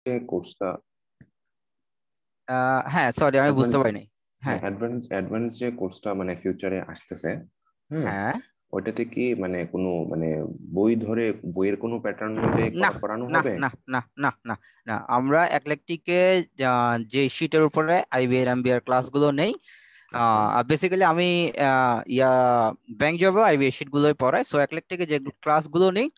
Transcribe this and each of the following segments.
যে কোর্সটা হ্যাঁ সরি আমি অ্যাডভান্স, বুঝতে পারিনি। হ্যাঁ হ্যাঁ অ্যাডভান্স যে কোর্সটা মানে ফিউচারে আসতেছে, হুম, হ্যাঁ। ওইটাতে কি মানে কোনো মানে বই ধরে বইয়ের কোনো প্যাটার্ন অনুযায়ী না পড়ানো না হবে? না না না না না, আমরা একলেকটিকে যে শিটের উপরে আইবিআর এমবিআর ক্লাসগুলো নেই, আচ্ছা। বেসিক্যালি আমি ইয়া ব্যাংক জবে আইবিআর শিট গুলোই পড়াই, সো একলেকটিকে যে ক্লাসগুলো নেই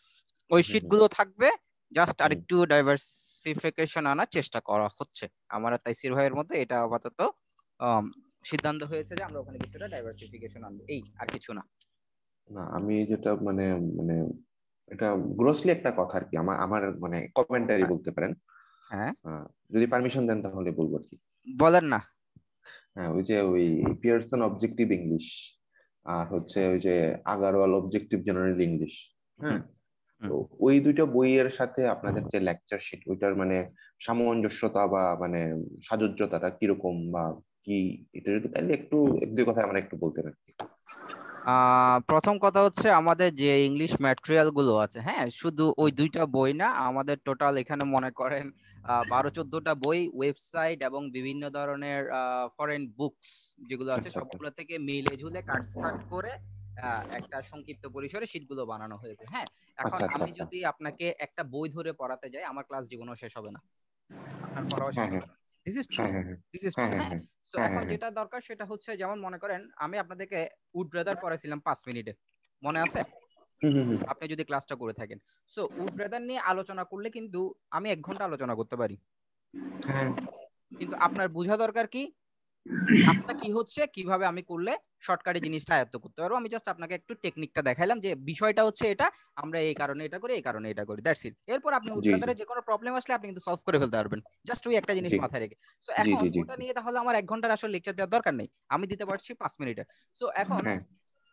ওই হুম শিট হুম গুলো থাকবে, জাস্ট হুম। আরেকটু ডাইভার্সিফিকেশন আনার চেষ্টা করা হচ্ছে আমার আর তাইসির ভাইয়ের মধ্যে, এটা আপাতত আম, সিদ্ধান্ত হয়েছে যে আমরা ওখানে কিছুটা ডাইভার্সিফিকেশন আনবো, এই আর কিছু না। না আমি যেটা মানে মানে এটা গ্রোসলি একটা কথা আর কি, আমার আমার মানে কমেন্টারি হ্যাঁ বলতে পারেন। হ্যাঁ, যদি পারমিশন দেন তাহলে বলবো আর কি। বলেন না। হ্যাঁ ওই যে ওই পিয়ারসন অবজেক্টিভ ইংলিশ আর হচ্ছে ওই যে আগারওয়াল অবজেক্টিভ জেনারেল ইংলিশ, হুম হ্যাঁ, হুম। তো ওই দুইটা বইয়ের সাথে আপনাদের যে লেকচার শিট ওইটার মানে সামঞ্জস্যতা বা মানে সাযুজ্যতাটা কিরকম বা কি, এটা যদি তাহলে একটু এক দুই কথা আমার একটু বলতেন আর কি। প্রথম কথা হচ্ছে আমাদের যে ইংলিশ ম্যাটেরিয়াল গুলো আছে, হ্যাঁ শুধু ওই হুম, দুইটা বই না, আমাদের টোটাল এখানে মনে করেন 12-14টা বই, ওয়েবসাইট এবং বিভিন্ন ধরনের ফরেন বুকস যেগুলো আছে আচ্ছা আচ্ছা সবগুলো থেকে মিলে ঝুলে কাটছাট করে একটা সংক্ষিপ্ত পরিসরে শীটগুলো বানানো হয়েছে। হ্যাঁ, এখন আচ্ছা আচ্ছা আমি আচ্ছা। যদি আপনাকে একটা বই ধরে পড়াতে যাই আমার ক্লাস জীবনও শেষ হবে না, আপনার পড়াও শেষ হ্যাঁ হ্যাঁ হবে না। দিস ইজ ট্রু, হ্যাঁ হ্যাঁ দিস ইজ হ্যাঁ ট্রু। হ্যাঁ হ্যাঁ, হ্যাঁ তো হ্যাঁ এখন হ্যাঁ হ্যাঁ যেটা দরকার সেটা হচ্ছে যেমন মনে করেন আমি আপনাদেরকে উড ব্রাদার পড়াইছিলাম 5 মিনিটে, মনে আছে হুম হুম হুম আপনি যদি ক্লাসটা করে থাকেন? সো উড ব্রাদার নিয়ে আলোচনা করলে কিন্তু আমি 1 ঘন্টা আলোচনা করতে পারি, হ্যাঁ কিন্তু আপনার বোঝা দরকার কি কাজটা কি হচ্ছে, কিভাবে আমি করলে শর্টকাটে জিনিসটা আয়ত্ত করতে পারবো। আমি জাস্ট আপনাকে একটু টেকনিকটা দেখাইলাম যে বিষয়টা হচ্ছে এটা, আমরা এই কারণে এটা করি, এই কারণে এটা করি, দ্যাটস ইট। এরপর আপনি উড জি জি ব্রাদারে যে কোনো প্রবলেম আসলে আপনি কিন্তু সলভ করে ফেলতে পারবেন, জাস্ট ওই একটা জিনিস জি মাথায় রেখে। সো জি এখন জি জি ওটা জি। নিয়ে তাহলে আমার 1 ঘন্টার আসলে লেকচার দেওয়ার দরকার নেই, আমি দিতে পারছি 5 মিনিটে। সো এখন হ্যাঁ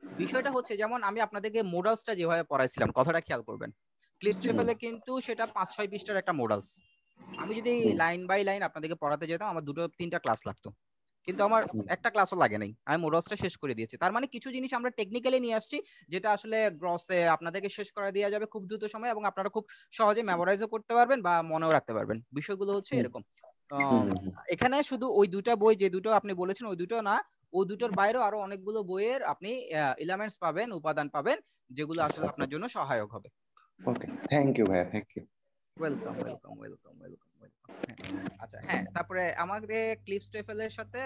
বিষয়টা হচ্ছে যেমন আমি আপনাদেরকে মোডালসটা যেভাবে পড়াইছিলাম, কথাটা খেয়াল করবেন, হুম ক্লিস্ট্রেফেলে কিন্তু সেটা 5-6 পৃষ্ঠার একটা মোডালস। আমি যদি হুম লাইন বাই লাইন আপনাদেরকে পড়াতে যেতাম আমার 2-3টা ক্লাস লাগতো, কিন্তু আমার হুম একটা ক্লাসও লাগে নাই, আমি মোডালসটা শেষ করে দিয়েছি। তার মানে কিছু জিনিস আমরা টেকনিক্যালি নিয়ে আসছি যেটা আসলে গ্রসে আপনাদেরকে শেষ করে দেওয়া যাবে খুব দ্রুত সময়, এবং আপনারা খুব সহজে মেমোরাইজও করতে পারবেন বা মনেও রাখতে পারবেন। বিষয়গুলো হচ্ছে হুম এরকম। হুম আম, হুম হুম। এখানে শুধু ওই দুটা বই যে দুটো আপনি বলেছেন ওই দুটো না, ওই দুটোর বাইরেও আরো অনেকগুলো বইয়ের আপনি এলিমেন্টস পাবেন, উপাদান পাবেন, যেগুলো আচ্ছা আসলে আচ্ছা। আপনার জন্য সহায়ক হবে। ওকে, থ্যাংক ইউ ভাইয়া, thank you. Welcome welcome welcome welcome welcome. হ্যাঁ, আচ্ছা হ্যাঁ, তারপরে আমাদের ক্লিফ স্টেফেলের সাথে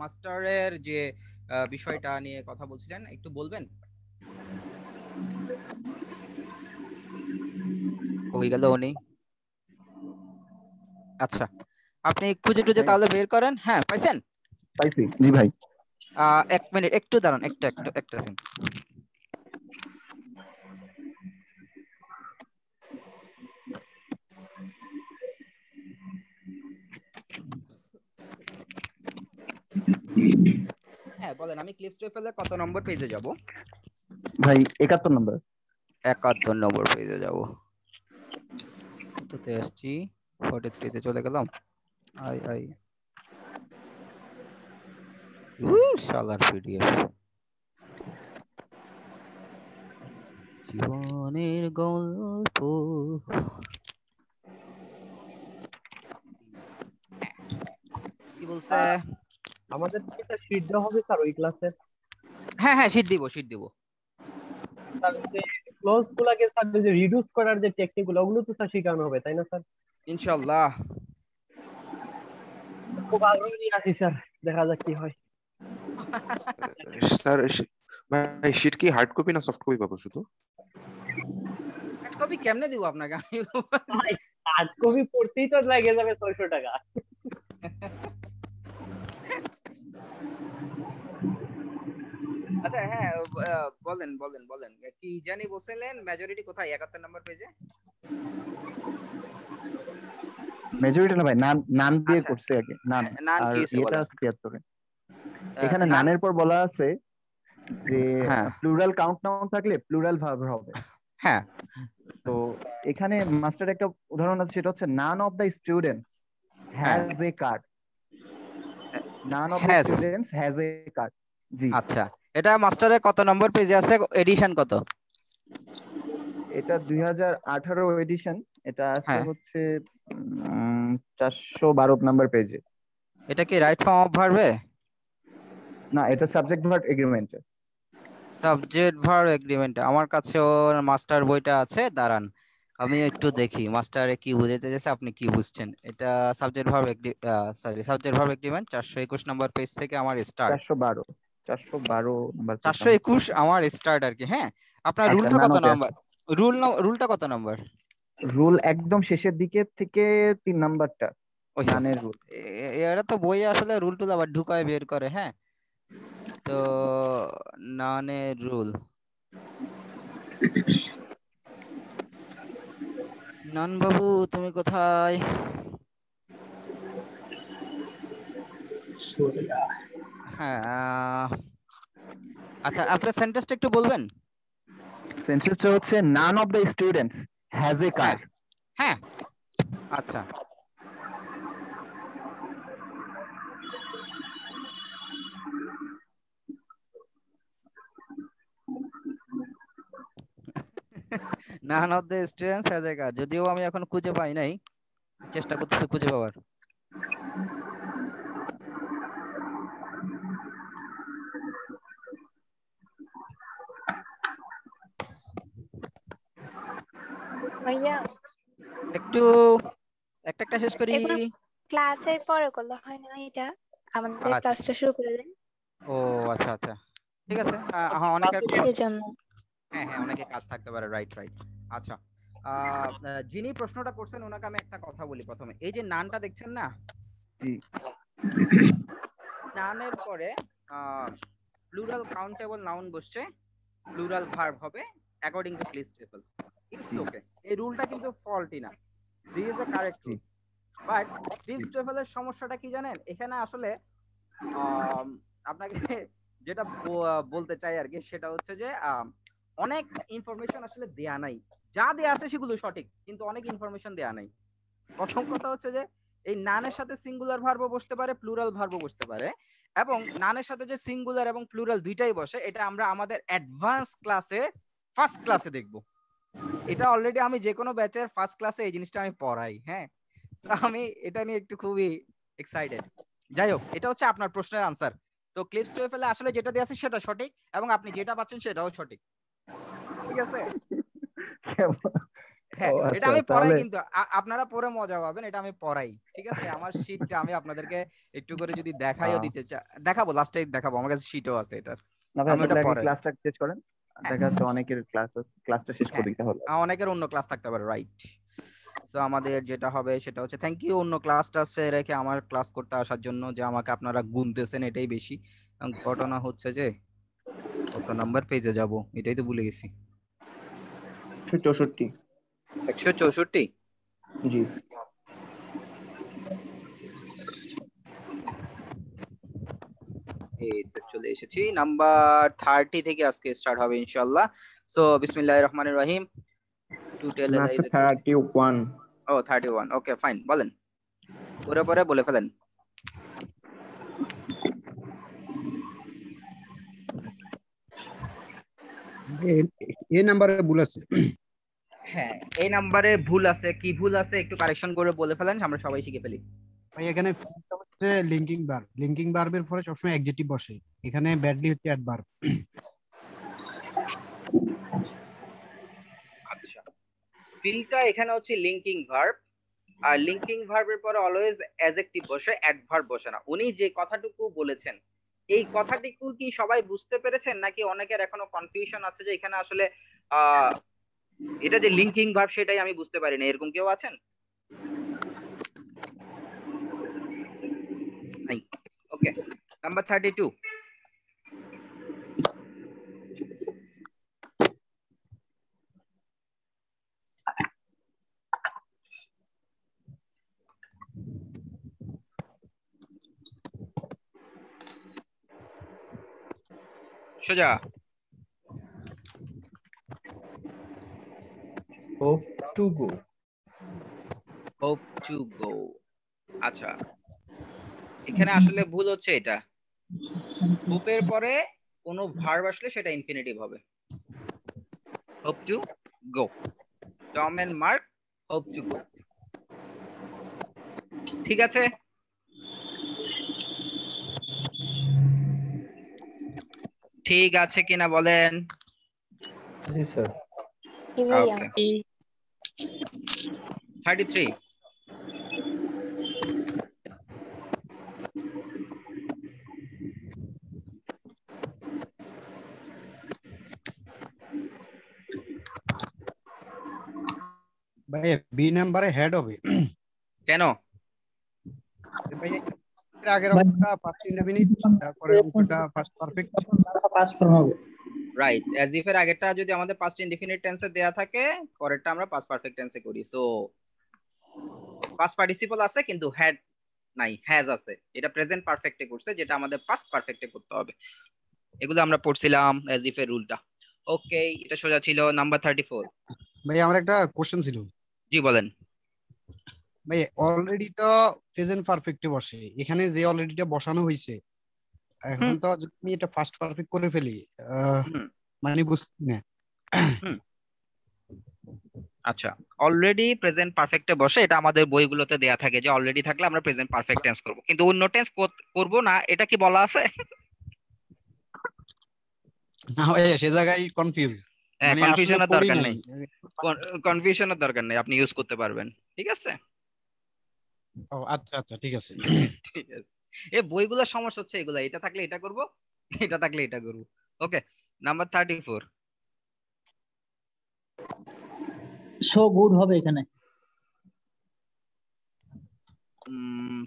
মাস্টারের যে বিষয়টা নিয়ে কথা বলছিলেন, একটু বলবেন? কই গেল উনি? আচ্ছা, আপনি খুঁজে টুজে ভাই তাহলে বের করেন। হ্যাঁ পাইছেন? পাইছি, জি ভাই। 1 মিনিট একটু দাঁড়ান, একটু একটু একটা সেকেন্ড। হ্যাঁ বলেন, আমি ক্লিফ স্টেফেলের কত নম্বর পেজে যাব? ভাই 71 নম্বর। 71 নম্বর পেজে যাব। কততে আসছি? 43 তে চলে গেলাম। আই আই শালার পিডিএফ। জীবনের গল্প। হ্যাঁ, কি বলছে? আমাদের কি স্যার শীট দেওয়া হবে স্যার ওই ক্লাসের? হ্যাঁ হ্যাঁ, শীট দিব শীট দিব। স্যার যে ক্লোজ গুলাকে স্যার যে রিডিউস করার যে টেকনিক গুলো ওগুলো তো স্যার শেখানো হবে তাই না স্যার? ইনশাআল্লাহ। খুব আগ্রহ নিয়ে আছি স্যার, দেখা যাক কি হয়। স্যার ভাই শীট কি হার্ড কপি না সফট কপি পাবো শুধু? হার্ড কপি কেমনে দিব আপনাকে আমি? ভাই হার্ড কপি পড়তেই তো লাগে যাবে 600 টাকা। আচ্ছা হ্যাঁ, বলেন বলেন বলেন, কি জানি বলছিলেন মেজরিটি কোথায়? 71 নম্বর পেজে। মেজরিটি না ভাই, নান নান দিয়ে আচ্ছা, করছে আগে, নান। নান আর কি হইছে এটা বলেন? আছে 73-এ। এখানে নান। নানের পর বলা আছে যে হ্যাঁ প্লুরাল কাউন্ট নাউন থাকলে প্লুরাল ভার্ব হবে। হ্যাঁ তো এখানে মাস্টার একটা উদাহরণ আছে, সেটা হচ্ছে নান অফ দ্য স্টুডেন্টস হ্যাঁ। Has a card. None of the has. Students has a card. জি, আচ্ছা, এটা মাস্টারের কত নম্বর পেজে আছে, এডিশন কত? এটা 2018 এডিশন। এটা আছে হ্যাঁ, হচ্ছে 412 নাম্বার পেজে। এটা কি রাইট ফর্ম অফ ভার্বে? না, এটা subject verb agreement. Subject verb agreement আমার কাছেও মাস্টার বইটা আছে, দাঁড়ান আমি একটু দেখি মাস্টারে কি বুঝাইতে চাইছে, আপনি কি বুঝছেন। এটা subject verb subject verb agreement 421 number page থেকে আমার স্টার্ট। 412 number page. 421 আমার স্টার্ট আর কি। হ্যাঁ, আপনার আচ্ছা, রুলটা কত নানোতে নাম্বার? রুলটা কত নাম্বার? রুল একদম শেষের দিকে থেকে 3 নাম্বারটা ওইসব নানের রুল। এরা তো বইয়ে আসলে রুল টুল আবার ঢুকায় বের করে। হ্যাঁ, তো নানের রুল, নান বাবু তুমি কোথায়? হ্যাঁ, আচ্ছা আপনার সেন্টেন্সটা একটু বলবেন? সেন্টেন্সটা হচ্ছে none of the students has এ হ্যাঁ কার্ড। হ্যাঁ, আচ্ছা নান of the students has a card, যদিও আমি এখন খুঁজে পাই নাই, চেষ্টা করতেছি খুঁজে পাওয়ার। ভাইয়া একটু একটা শেষ করি। এগুলো ক্লাসের পরে করলে হয় না? এটা আমাদের আচ্ছা, ক্লাসটা শুরু করে দেন। ও আচ্ছা আচ্ছা, ঠিক আছে। হ্যাঁ অনেকের সেজন্য হ্যাঁ হ্যাঁ অনেকে কাজ থাকতে পারে, রাইট রাইট। আচ্ছা, যিনি প্রশ্নটা করছেন ওনাকে আমি একটা কথা বলি প্রথমে। এই যে নানটা দেখছেন না, জি, নানের পরে প্লুরাল কাউন্টেবল নাউন বসছে, প্লুরাল ভার্ব হবে according to place table. It's okay, এই রুলটা কিন্তু ফল্টি না, দিস ইজ দ্য কারেক্ট জি, রুল। বাট প্লেস টেবলের সমস্যাটা কি জানেন? এখানে আসলে আপনাকে যেটা বলতে চাই আর কি, সেটা হচ্ছে যে অনেক ইনফরমেশন আসলে দেয়া নাই। যা দেয়া আছে সেগুলো সঠিক, কিন্তু অনেক ইনফরমেশন দেয়া নাই। প্রথম কথা হচ্ছে যে এই নানের সাথে সিঙ্গুলার ভার্বও বসতে পারে, প্লুরাল ভার্বও বসতে পারে, এবং নানের সাথে যে সিঙ্গুলার এবং প্লুরাল দুইটাই বসে, এটা আমরা আমাদের অ্যাডভান্স ক্লাসে ফার্স্ট ক্লাসে দেখব। এটা অলরেডি আমি যে কোনো ব্যাচের ফার্স্ট ক্লাসে এই জিনিসটা আমি পড়াই। হ্যাঁ, তো আমি এটা নিয়ে একটু খুবই এক্সাইটেড। যাই হোক, এটা হচ্ছে আপনার প্রশ্নের আনসার। তো ক্লিপস টুয়েলভে আসলে যেটা দেওয়া আছে সেটা সঠিক, এবং আপনি যেটা পাচ্ছেন সেটাও সঠিক। ঠিক আছে? হ্যাঁ, ও এটা আচ্ছা, আমি পড়াই, তাহলে কিন্তু আপনারা পড়ে মজা পাবেন, এটা আমি পড়াই। ঠিক আছে, আমার শীটটা আমি আপনাদেরকে একটু করে যদি দেখাইও দিতে দেখাবো, লাস্টে দেখাবো, আমার কাছে শীটও আছে এটার, না ভাই, আমি ওটা তাহলে আগে পড়াই। ক্লাসটা শেষ করেন। হ্যাঁ দেখা যাচ্ছে অনেকের ক্লাসটা শেষ হ্যাঁ, করি তাহলে। অনেকের অন্য ক্লাস থাকতে পারে, রাইট। সো আমাদের যেটা হবে সেটা হচ্ছে, থ্যাংক ইউ অন্য ক্লাস টাস ফেলে রেখে আমার ক্লাস করতে আসার জন্য, যে আমাকে আপনারা গুনতেছেন এটাই বেশি। ঘটনা হচ্ছে যে কত নাম্বার পেজে যাব এটাই তো ভুলে গেছি। 64। 164। জি। এই তো চলে এসেছি, নাম্বার 30 থেকে আজকে স্টার্ট হবে ইনশাআল্লাহ। সো বিসমিল্লাহির রহমানির রহিম। টু টেল না, আজকে 31। ও 31, ওকে ফাইন, বলেন, পরে পরে বলে ফেলেন। এই নাম্বারে ভুল আছে। হ্যাঁ, এই নাম্বারে ভুল আছে, কি ভুল আছে একটু কারেকশন করে বলে ফেলেন, আমরা সবাই শিখে ফেলি। ভাই এখানে হচ্ছে লিঙ্কিং ভার্বের পরে সবসময় অ্যাডজেক্টিভ বসে, এখানে ব্যাডলি হচ্ছে অ্যাডভার্ব। আচ্ছা, ফিলটা এখানে হচ্ছে লিঙ্কিং ভার্ব, আর লিঙ্কিং ভার্বের পরে অলওয়েজ অ্যাডজেক্টিভ বসে, অ্যাডভার্ব বসে না। উনি যে কথাটুকু বলেছেন এই কথাটুকু কি সবাই বুঝতে পেরেছেন, নাকি অনেকের এখনো কনফিউশন আছে যে এখানে আসলে এটা যে লিঙ্কিং ভার্ব সেটাই আমি বুঝতে পারি না, এরকম কেউ আছেন? ওকে, নাম্বার 32। সোজা। Hope to go. Hope to গো। আচ্ছা, এখানে আসলে ভুল হচ্ছে এটা, হোপের পরে কোনো ভার্ব আসলে সেটা ইনফিনিটিভ হবে। Hope to go, Tom and Mark hope to go. ঠিক আছে, ঠিক আছে কিনা বলেন? জি স্যার। কি ভাইয়া? ওকে, 33। ভাই বি নাম্বারে হেড হবে। কেন? ভাই এর আগের অংশটা ফার্স্ট ইনডেফিনিট, তারপরে অংশটা ফার্স্ট পারফেক্ট। পাস্ট ফর্ম হবে। রাইট, অ্যাজ ইফ এর আগেরটা যদি আমাদের পাস্ট ইনডিফিনিট টেন্সে দেয়া থাকে, পরেরটা আমরা পাস্ট পারফেক্ট টেন্সে করি। সো পাস্ট পার্টিসিপল আছে কিন্তু হ্যাড নাই, হ্যাজ আছে। এটা প্রেজেন্ট পারফেক্টে করছে, যেটা আমাদের পাস্ট পারফেক্টে করতে হবে। এগুলো আমরা পড়ছিলাম অ্যাজ ইফ এর রুলটা। ওকে, এটা সোজা ছিল। নাম্বার 34। ভাই আমার একটা কোশ্চেন ছিল। জি বলেন। ভাই অলরেডি তো প্রেজেন্ট পারফেক্টে বসে, এখানে যে অলরেডিটা বসানো হয়েছে, এখন তো যদি আমি এটা ফার্স্ট পারফেক্ট করে ফেলি, মানে বুঝছি না। আচ্ছা, অলরেডি প্রেজেন্ট পারফেক্টে বসে, এটা আমাদের বইগুলোতে দেয়া থাকে যে অলরেডি থাকলে আমরা প্রেজেন্ট পারফেক্ট টেন্স করব, কিন্তু অন্য টেন্স করব না। এটা কি বলা আছে? না ভাই সে জায়গায় কনফিউজ, হ্যাঁ, মানে আসলে কনফিউশনের পড়ি দরকার নাই। নেই, কনফিউশনের দরকার নেই, আপনি ইউজ করতে পারবেন। ঠিক আছে, ও আচ্ছা আচ্ছা ঠিক আছে। ঠিক আছে। এই বইগুলোর সমস্যা হচ্ছে এগুলা, এটা থাকলে এটা করব, এটা থাকলে এটা করব। ওকে, নাম্বার 34। সো গুড হবে এখানে।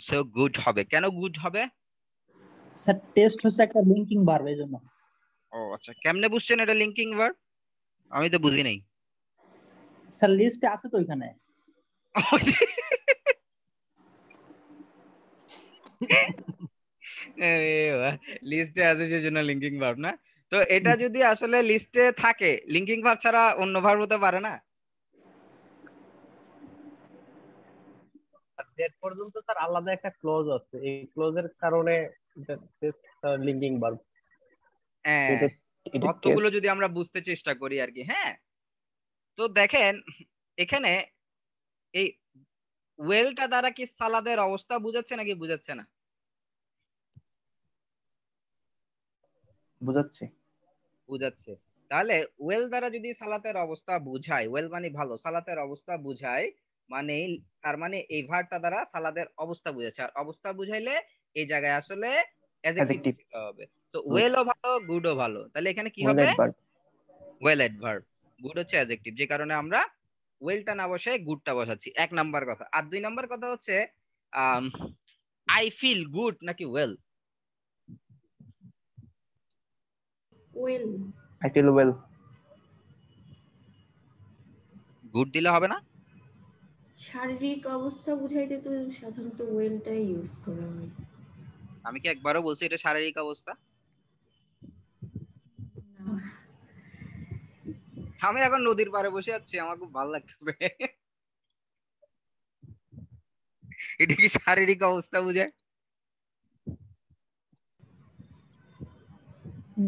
সো গুড হবে। কেন গুড হবে? স্যার টেস্ট হচ্ছে একটা লিংকিং ভার্ব, এই জন্য। ও আচ্ছা, কেমনে বুঝছেন এটা লিংকিং ভার্ব? আমি তো বুঝি নাই। স্যার লিস্টে আছে তো এখানে। লিস্টে আছে সেজন্য লিংকিং ভার্ব না? তো এটা যদি আসলে লিস্টে থাকে, লিংকিং ভার্ব ছাড়া অন্য ভার্ব হতে পারে না? ডেট পর্যন্ত স্যার আলাদা একটা ক্লোজ আছে, এই ক্লোজের কারণে লিংকিং ভার্ব। হ্যাঁ, অর্থগুলো যদি আমরা বুঝতে চেষ্টা করি আর কি। হ্যাঁ, তো দেখেন এখানে এই ওয়েলটা দ্বারা কি সালাদের অবস্থা বুঝাচ্ছে নাকি বুঝাচ্ছে না? বুঝাচ্ছে। বুঝাচ্ছে। তাহলে ওয়েল দ্বারা যদি সালাতের অবস্থা বুঝায়, ওয়েল মানে ভালো, সালাতের অবস্থা বুঝায়, মানে তার মানে এই ভার্বটা দ্বারা সালাদের অবস্থা বুঝাচ্ছে। আর অবস্থা বুঝাইলে এই জায়গায় আসলে অ্যাডজেক্টিভ দিতে হবে। সো ওয়েলও ভালো, গুডও ভালো। তাহলে এখানে কি হবে? Well adverb. গুড হচ্ছে অ্যাডজেক্টিভ, যে কারণে আমরা ওয়েলটা না বসে গুডটা বসাচ্ছি। এক নাম্বার কথা। আর দুই নাম্বার কথা হচ্ছে আই ফিল গুড নাকি well? Well. I feel well. Good দিলে হবে না? শারীরিক অবস্থা বুঝাইতে তো সাধারণত ওয়েলটাই ইউজ করা হয়। আমি কি একবারও বলছি এটা শারীরিক অবস্থা? আমি এখন নদীর পাড়ে বসে আছি, আমার খুব ভালো লাগতেছে। এটা কি শারীরিক অবস্থা বুঝায়?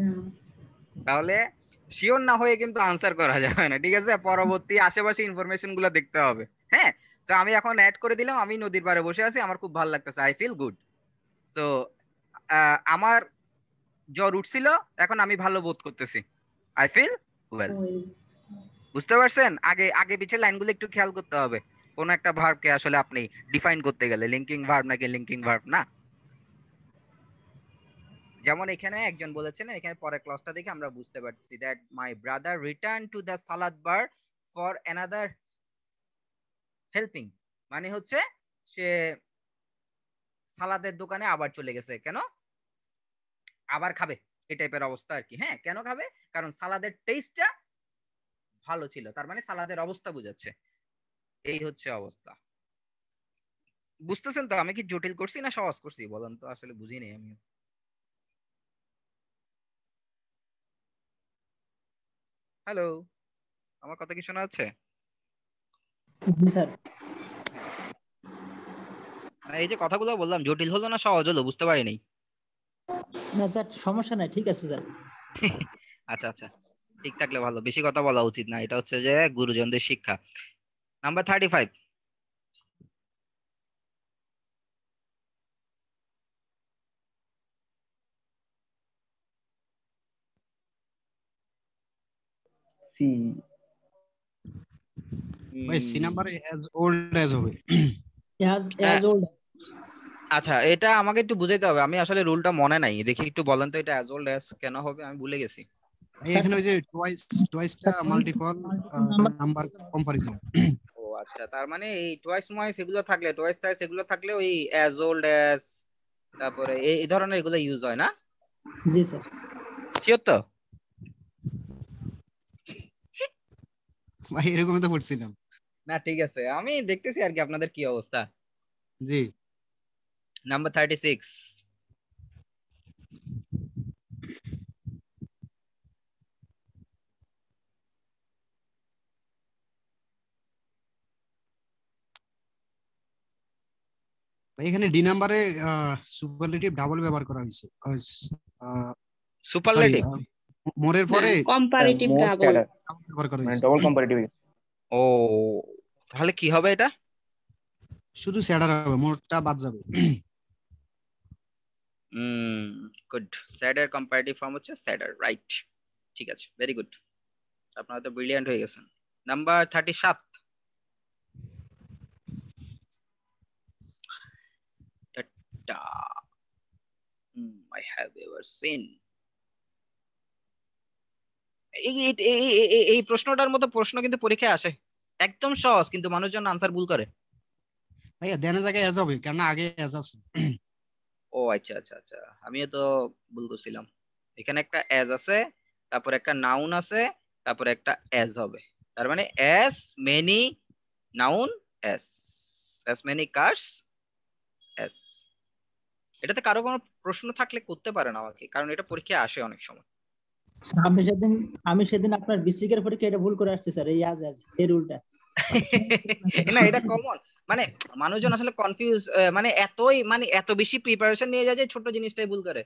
না। তাহলে শিওর না হয়ে কিন্তু আনসার করা যাবে না। ঠিক আছে, পরবর্তী আশেপাশে ইনফরমেশন গুলো দেখতে হবে। হ্যাঁ, তো আমি এখন অ্যাড করে দিলাম, আমি নদীর পাড়ে বসে আছি, আমার খুব ভালো লাগতেছে, আই ফিল গুড। তো আমার জ্বর উঠছিল, এখন আমি ভালো বোধ করতেছি, আই ফিল ওয়েল। বুঝতে পারছেন? আগে আগে পিছে লাইনগুলো একটু খেয়াল করতে হবে, কোন একটা ভার্বকে আসলে আপনি ডিফাইন করতে গেলে লিংকিং ভার্ব নাকি লিংকিং ভার্ব না। যেমন এখানে একজন বলেছেন, এখানে পরের ক্লাসটা দেখে আমরা বুঝতে পারছি that my brother return to the salad bar for another helping, মানে হচ্ছে সে সালাদের দোকানে আবার চলে গেছে। কেন? আবার খাবে, এই টাইপের অবস্থা আর কি। হ্যাঁ, কেন খাবে? কারণ সালাদের টেস্টটা ভালো ছিল, তার মানে সালাদের অবস্থা বুঝাচ্ছে। এই হচ্ছে অবস্থা। বুঝতেছেন তো? আমি কি জটিল করছি না সহজ করছি বলেন তো? আসলে বুঝি নাই আমি। হ্যালো, আমার কথা কি শোনা যাচ্ছে? জি স্যার। এই যে কথাগুলো বললাম, জটিল হলো না সহজ হলো? বুঝতে পারিনি। না স্যার, সমস্যা নাই, ঠিক আছে স্যার। আচ্ছা আচ্ছা, ঠিক থাকলে ভালো, বেশি কথা বলা উচিত না, এটা হচ্ছে যে গুরুজনদের শিক্ষা। নাম্বার 35। সি। ভাই C number as old as হবে। হ্যাঁ, as old আচ্ছা এটা আমাকে একটু বুঝাইতে হবে, আমি আসলে রুলটা মনে নাই, দেখি একটু বলেন তো এটা অ্যাজ ওল্ড অ্যাজ কেন হবে, আমি ভুলে গেছি। ভাই এখানে ওই যে টুয়াইসটা মাল্টিপল নাম্বার কম্পারিজন। ও আচ্ছা, তার মানে এই টোয়াইস ময়েস এগুলো থাকলে, টোয়াইস থাইস এগুলো থাকলে ওই অ্যাজ ওল্ড অ্যাজ, তারপরে এই ধরনের এগুলো ইউজ হয় না? জি স্যার। শিওর তো? ভাই এরকমই তো পড়ছিলাম। না ঠিক আছে, আমি দেখতেছি আর কি আপনাদের কি অবস্থা। G number 36। ভাই এখানে ডি নাম্বারে সুপারলেটিভ ডাবল ব্যবহার করা হয়েছে। Sorry, superlative? মোরের পরে comparative more double. Sadder, double ব্যবহার করা মানে হয়েছে। Double comparative. ও তাহলে কি হবে এটা? শুধু স্যাডার হবে, মোরটা বাদ যাবে। গুড, স্যাডার কম্পারেটিভ ফর্ম হচ্ছে স্যাডার, রাইট। ঠিক আছে, ভেরি গুড, আপনারা তো ব্রিলিয়ান্ট হয়ে গেছেন। Number 37। I have ever seen। এই প্রশ্নটার মতো প্রশ্ন কিন্তু পরীক্ষায় আসে, একদম সহজ, কিন্তু মানুষজন আনসার ভুল করে। ভাইয়া দেনের জায়গায় অ্যাজ হবে, কেন আগে অ্যাজ আছে। ও আচ্ছা আচ্ছা আচ্ছা, আমিও তো ভুল করছিলাম। এখানে একটা অ্যাজ আছে, তারপর একটা নাউন আছে, তারপর একটা অ্যাজ হবে। তার মানে as many noun as, as many curse as. এটাতে কারো কোনো প্রশ্ন থাকলে করতে পারেন আমাকে, কারণ এটা পরীক্ষায় আসে অনেক সময়। আমি সেদিন আপনার বিসিকের পরীক্ষা এটা ভুল করে আসছি স্যার, এই আজ এই রুলটা। না এটা কমন, মানে মানুষজন আসলে কনফিউজ, মানে এতই মানে এত বেশি প্রিপারেশন নিয়ে যায় যে ছোট জিনিসটাই ভুল করে।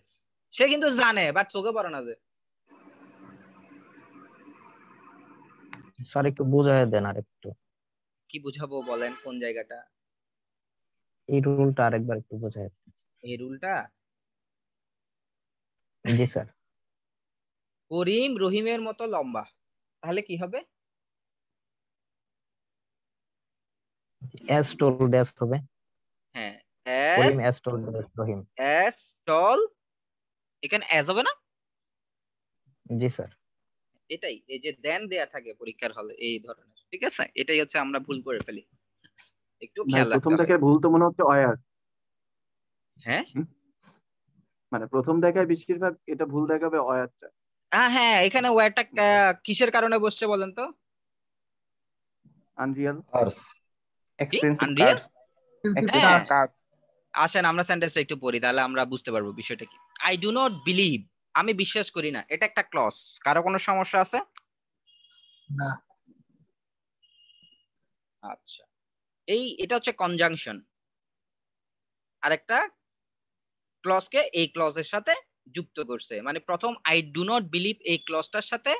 সে কিন্তু জানে বাট চোখে পড়ে না যে। স্যার একটু বুঝায় দেন আর একটু, কি বুঝাবো বলেন, কোন জায়গাটা? এই রুলটা আরেকবার একটু বুঝায় দেন। এই রুলটা? জি স্যার। করিম রহিমের মতো লম্বা, তাহলে কি হবে? অ্যাজ টোল্ড অ্যাজ হবে। হ্যাঁ, করিম অ্যাজ টোল্ড রহিম। অ্যাজ টল, এখানে অ্যাজ হবে না? জি স্যার। এটাই, এই যে দেন দেয়া থাকে পরীক্ষার হলে এই ধরনের, ঠিক আছে, এটাই হচ্ছে আমরা ভুল করে ফেলি, একটু ভাই খেয়াল প্রথম রাখতে হয়। দেখায় ভুল তো মনে হচ্ছে অয়ার, হ্যাঁ মানে প্রথম দেখায় বেশিরভাগ এটা ভুল দেখাবে অয়ারটা। হ্যাঁ হ্যাঁ, এখানে ওয়ার্ডটা কিসের কারণে বসছে বলেন তো? Unreal, cars. Expensive unreal? Cards, expensive হ্যাঁ, কার্ডস। আসেন আমরা সেন্টেন্সটা একটু পড়ি, তাহলে আমরা বুঝতে পারবো বিষয়টা কি। আই ডু নট বিলিভ, আমি বিশ্বাস করি না, এটা একটা ক্লজ। কারো কোনো সমস্যা আছে? না। আচ্ছা, এটা হচ্ছে কনজাংশন, আরেকটা ক্লজকে এই ক্লজের সাথে যুক্ত করছে, মানে প্রথম আই ডু নট বিলিভ এই ক্লজটার সাথে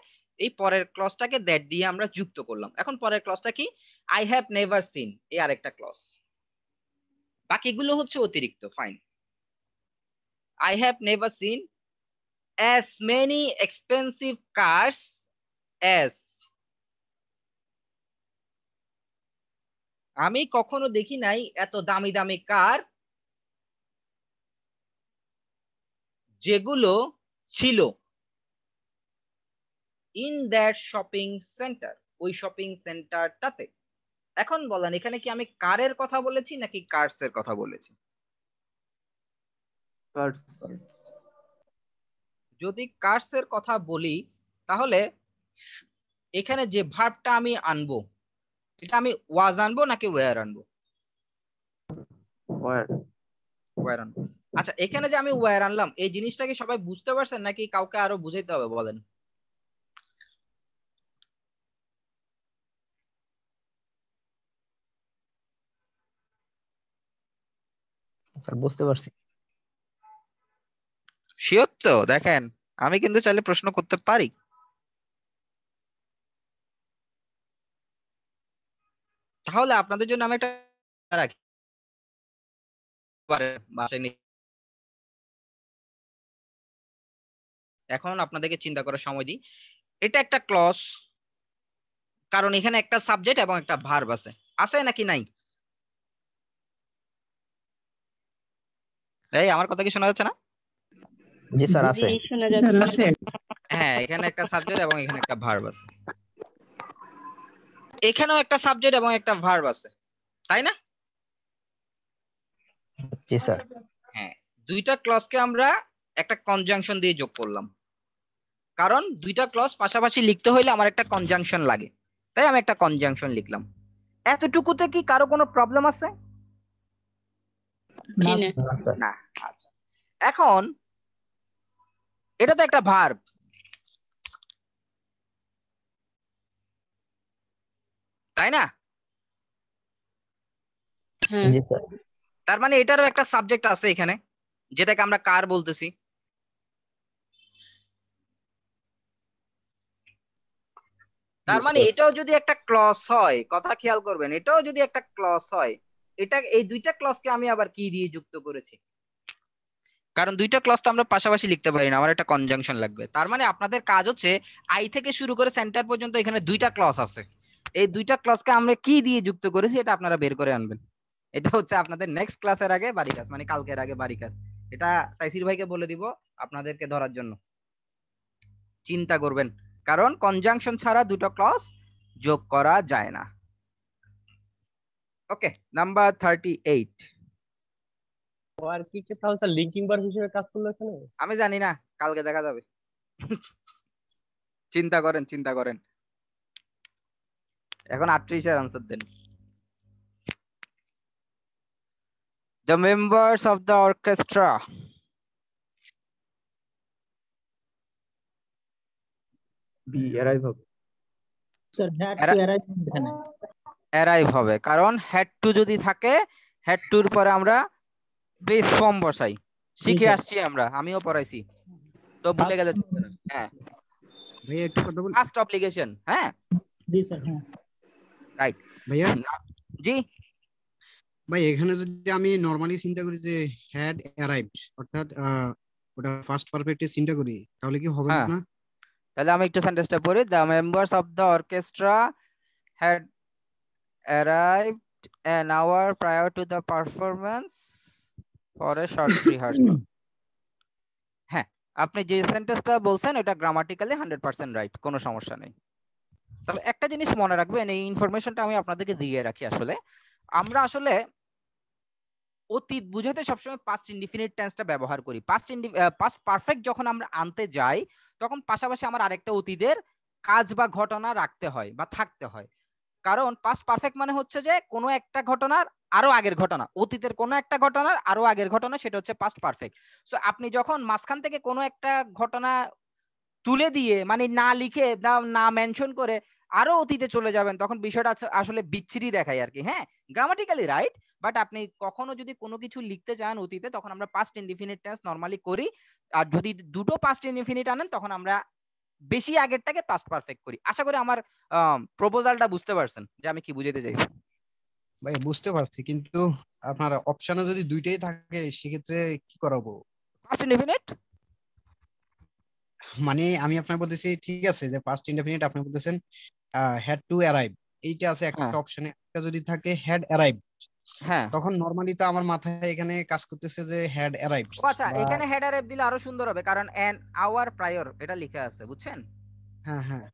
এই পরের ক্লজটাকে দ্যাট দিয়ে আমরা যুক্ত করলাম। এখন পরের ক্লজটা কি? আই হ্যাভ নেভার সিন, এই আরেকটা ক্লজ। বাকিগুলো হচ্ছে অতিরিক্ত, fine. I have never seen as many expensive cars as, আমি কখনো দেখি নাই এত দামি দামি কার যেগুলো ছিল ইন দ্যাট শপিং সেন্টার, ওই শপিং সেন্টারটাতে। এখন বলেন এখানে কি আমি কারের কথা বলেছি নাকি কার্স এর কথা বলেছি? কার্ডস। যদি কার্স এর কথা বলি তাহলে এখানে যে ভার্বটা আমি আনবো, এটা আমি ওয়াজ আনবো নাকি ওয়্যার আনবো? ওয়ার। ওয়্যার আনবো। আচ্ছা, এখানে যে আমি ওয়্যার আনলাম, এই জিনিসটা কি সবাই বুঝতে পারছেন নাকি কাউকে আরো বুঝাইতে হবে বলেন? স্যার বুঝতে পারছি। শিওর তো? দেখেন আমি কিন্তু চাইলে প্রশ্ন করতে পারি। তাহলে আপনাদের জন্য আমি একটা রাখি বাসায় নিয়ে। এখন আপনাদেরকে চিন্তা করার সময় দিই। এটা একটা ক্লজ, কারণ এখানে একটা সাবজেক্ট এবং একটা ভার্ব আছে, আছে নাকি নাই? এই আমার কথা কি শোনা যাচ্ছে না? জি স্যার আছে। শোনা যাচ্ছে। হ্যাঁ, এখানে একটা সাবজেক্ট এবং এখানে একটা ভার্ব আছে, এখানেও একটা সাবজেক্ট এবং একটা ভার্ব আছে, তাই না? জি স্যার। হ্যাঁ, দুইটা ক্লজকে আমরা একটা কনজাংশন দিয়ে যোগ করলাম, কারণ দুইটা ক্লজ পাশাপাশি লিখতে হইলে আমার একটা কনজাংশন লাগে, তাই আমি একটা কনজাংশন লিখলাম। এতটুকুতে কি কারো কোনো প্রবলেম আছে? না। আচ্ছা, এখন এটা তো একটা ভার্ব, তাই না? জি স্যার। তার মানে এটারও একটা সাবজেক্ট আছে এখানে, যেটাকে আমরা কার বলতেছি। তার মানে এটাও যদি একটা ক্লজ হয়, কথা খেয়াল করবেন, এটাও যদি একটা ক্লজ হয়, এটা এই দুইটা ক্লজকে আমি আবার কি দিয়ে যুক্ত করেছি, কারণ দুইটা ক্লজ তো আমরা পাশাপাশি লিখতে পারি না, আমার একটা কনজাংশন লাগবে। তার মানে আপনাদের কাজ হচ্ছে আই থেকে শুরু করে সেন্টার পর্যন্ত এখানে দুইটা ক্লজ আছে, এই দুইটা ক্লজকে আমরা কি দিয়ে যুক্ত করেছি এটা আপনারা বের করে আনবেন। এটা হচ্ছে আপনাদের নেক্সট ক্লাসের আগে বাড়ি কাজ, মানে কালকের আগে বাড়ি কাজ। এটা তাইসির ভাইকে বলে দিব আপনাদেরকে ধরার জন্য, চিন্তা করবেন, কারণ কনজাংশন ছাড়া দুটো ক্লজ যোগ করা যায় না। ওকে, নাম্বার 38। আর কি কি তাহলে স্যার লিঙ্কিং বার হিসেবে কাজ করলো এখানে? আমি জানি না, কালকে দেখা যাবে। চিন্তা করেন, চিন্তা করেন। এখন 38 এর আনসার দেন। The members of the orchestra be arrive হবে স্যার হ্যাড টু অ্যারাইভ এখানে অ্যারাইভ হবে, কারণ হ্যাড টু যদি থাকে, হ্যাড টুর পরে আমরা বেস ফর্ম বসাই, শিখে আসছি আমরা, আমিও পড়াইছি, তো ভুলে গেলে চলবে না। হ্যাঁ ভাইয়া একটু কথা বল। First obligation. হ্যাঁ জি স্যার। হ্যাঁ রাইট ভাইয়া। জি ভাই এখানে যদি আমি নরমালি চিন্তা করি যে হ্যাড অ্যারাইভড, অর্থাৎ ওটা ফার্স্ট পারফেক্টে চিন্তা করি, তাহলে কি হবে হ্যাঁ, না? তাহলে আমি একটু সেন্টেন্সটা পড়ি। The members of the orchestra had arrived an hour prior to the performance for a short rehearsal. হ্যাঁ, আপনি যে সেন্টেন্সটা বলছেন এটা গ্রামাটিক্যালি 100% রাইট, কোনো সমস্যা নেই। তবে একটা জিনিস মনে রাখবেন, এই ইনফরমেশনটা আমি আপনাদেরকে দিয়ে রাখি। আসলে আমরা আসলে অতীত বুঝাতে সবসময় পাস্ট ইনডিফিনিট টেন্সটা ব্যবহার করি। পাস্ট পারফেক্ট যখন আমরা আনতে যাই, তখন পাশাপাশি আমার আরেকটা অতীতের কাজ বা ঘটনা রাখতে হয় বা থাকতে হয়, কারণ পাস্ট পারফেক্ট মানে হচ্ছে যে কোনো একটা ঘটনার আরো আগের ঘটনা, অতীতের কোনো একটা ঘটনার আরো আগের ঘটনা, সেটা হচ্ছে পাস্ট পারফেক্ট। সো আপনি যখন মাঝখান থেকে কোনো একটা ঘটনা তুলে দিয়ে, মানে না লিখে না মেনশন করে আরো অতীতে চলে যাবেন, তখন বিষয়টা আসলে বিচ্ছিরি দেখায় আর কি। হ্যাঁ, গ্রামাটিক্যালি রাইট, বাট আপনি কখনো যদি কোনো কিছু লিখতে চান অতীতে, তখন আমরা পাস্ট ইনডিফিনিট টেন্স নরমালি করি, আর যদি দুটো পাস্ট ইনডিফিনিট আনেন তখন আমরা বেশি আগেরটাকে পাস্ট পারফেক্ট করি। আশা করি আমার প্রপোজালটা বুঝতে পারছেন যে আমি কি বুঝাতে চাইছি। ভাই বুঝতে পারছি, কিন্তু আপনার অপশনে যদি দুইটাই থাকে সেক্ষেত্রে কি করাবো? পাস্ট ইনডিফিনিট মানে আমি আপনাকে বলতেছি, ঠিক আছে যে পাস্ট ইনডেফিনিট আপনি বলতেছেন হ্যাড টু অ্যারাইভ, এইটা আছে একটা অপশনে, একটা যদি থাকে হ্যাড অ্যারাইভ, হ্যাঁ তখন নরমালি তো আমার মাথায় এখানে কাজ করতেছে যে হ্যাড অ্যারাইভড। আচ্ছা, এখানে হেড অ্যারাইভ দিলে আরো সুন্দর হবে, কারণ অ্যান আওয়ার প্রায়র এটা লেখা আছে, বুঝছেন? হ্যাঁ হ্যাঁ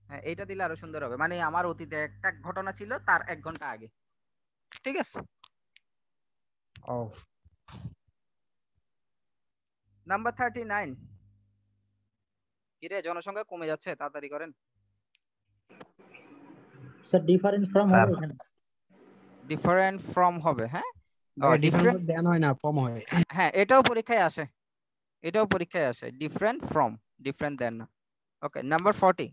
হ্যাঁ, এইটা দিলে আরো সুন্দর হবে, মানে আমার অতীতে একটা ঘটনা ছিল তার 1 ঘন্টা আগে। ঠিক আছে। ও নাম্বার 39। কিরে, জনসংখ্যা কমে যাচ্ছে, তাড়াতাড়ি করেন। স্যার ডিফারেন্ট ফ্রম হবে এখানে। ডিফারেন্ট ফ্রম হবে। হ্যাঁ ডিফারেন্ট দেন হয় না, ফর্ম হয়। হ্যাঁ, এটাও পরীক্ষায় আসে, এটাও পরীক্ষায় আসে, ডিফারেন্ট ফ্রম, ডিফারেন্ট দেন না। ওকে, নাম্বার 40।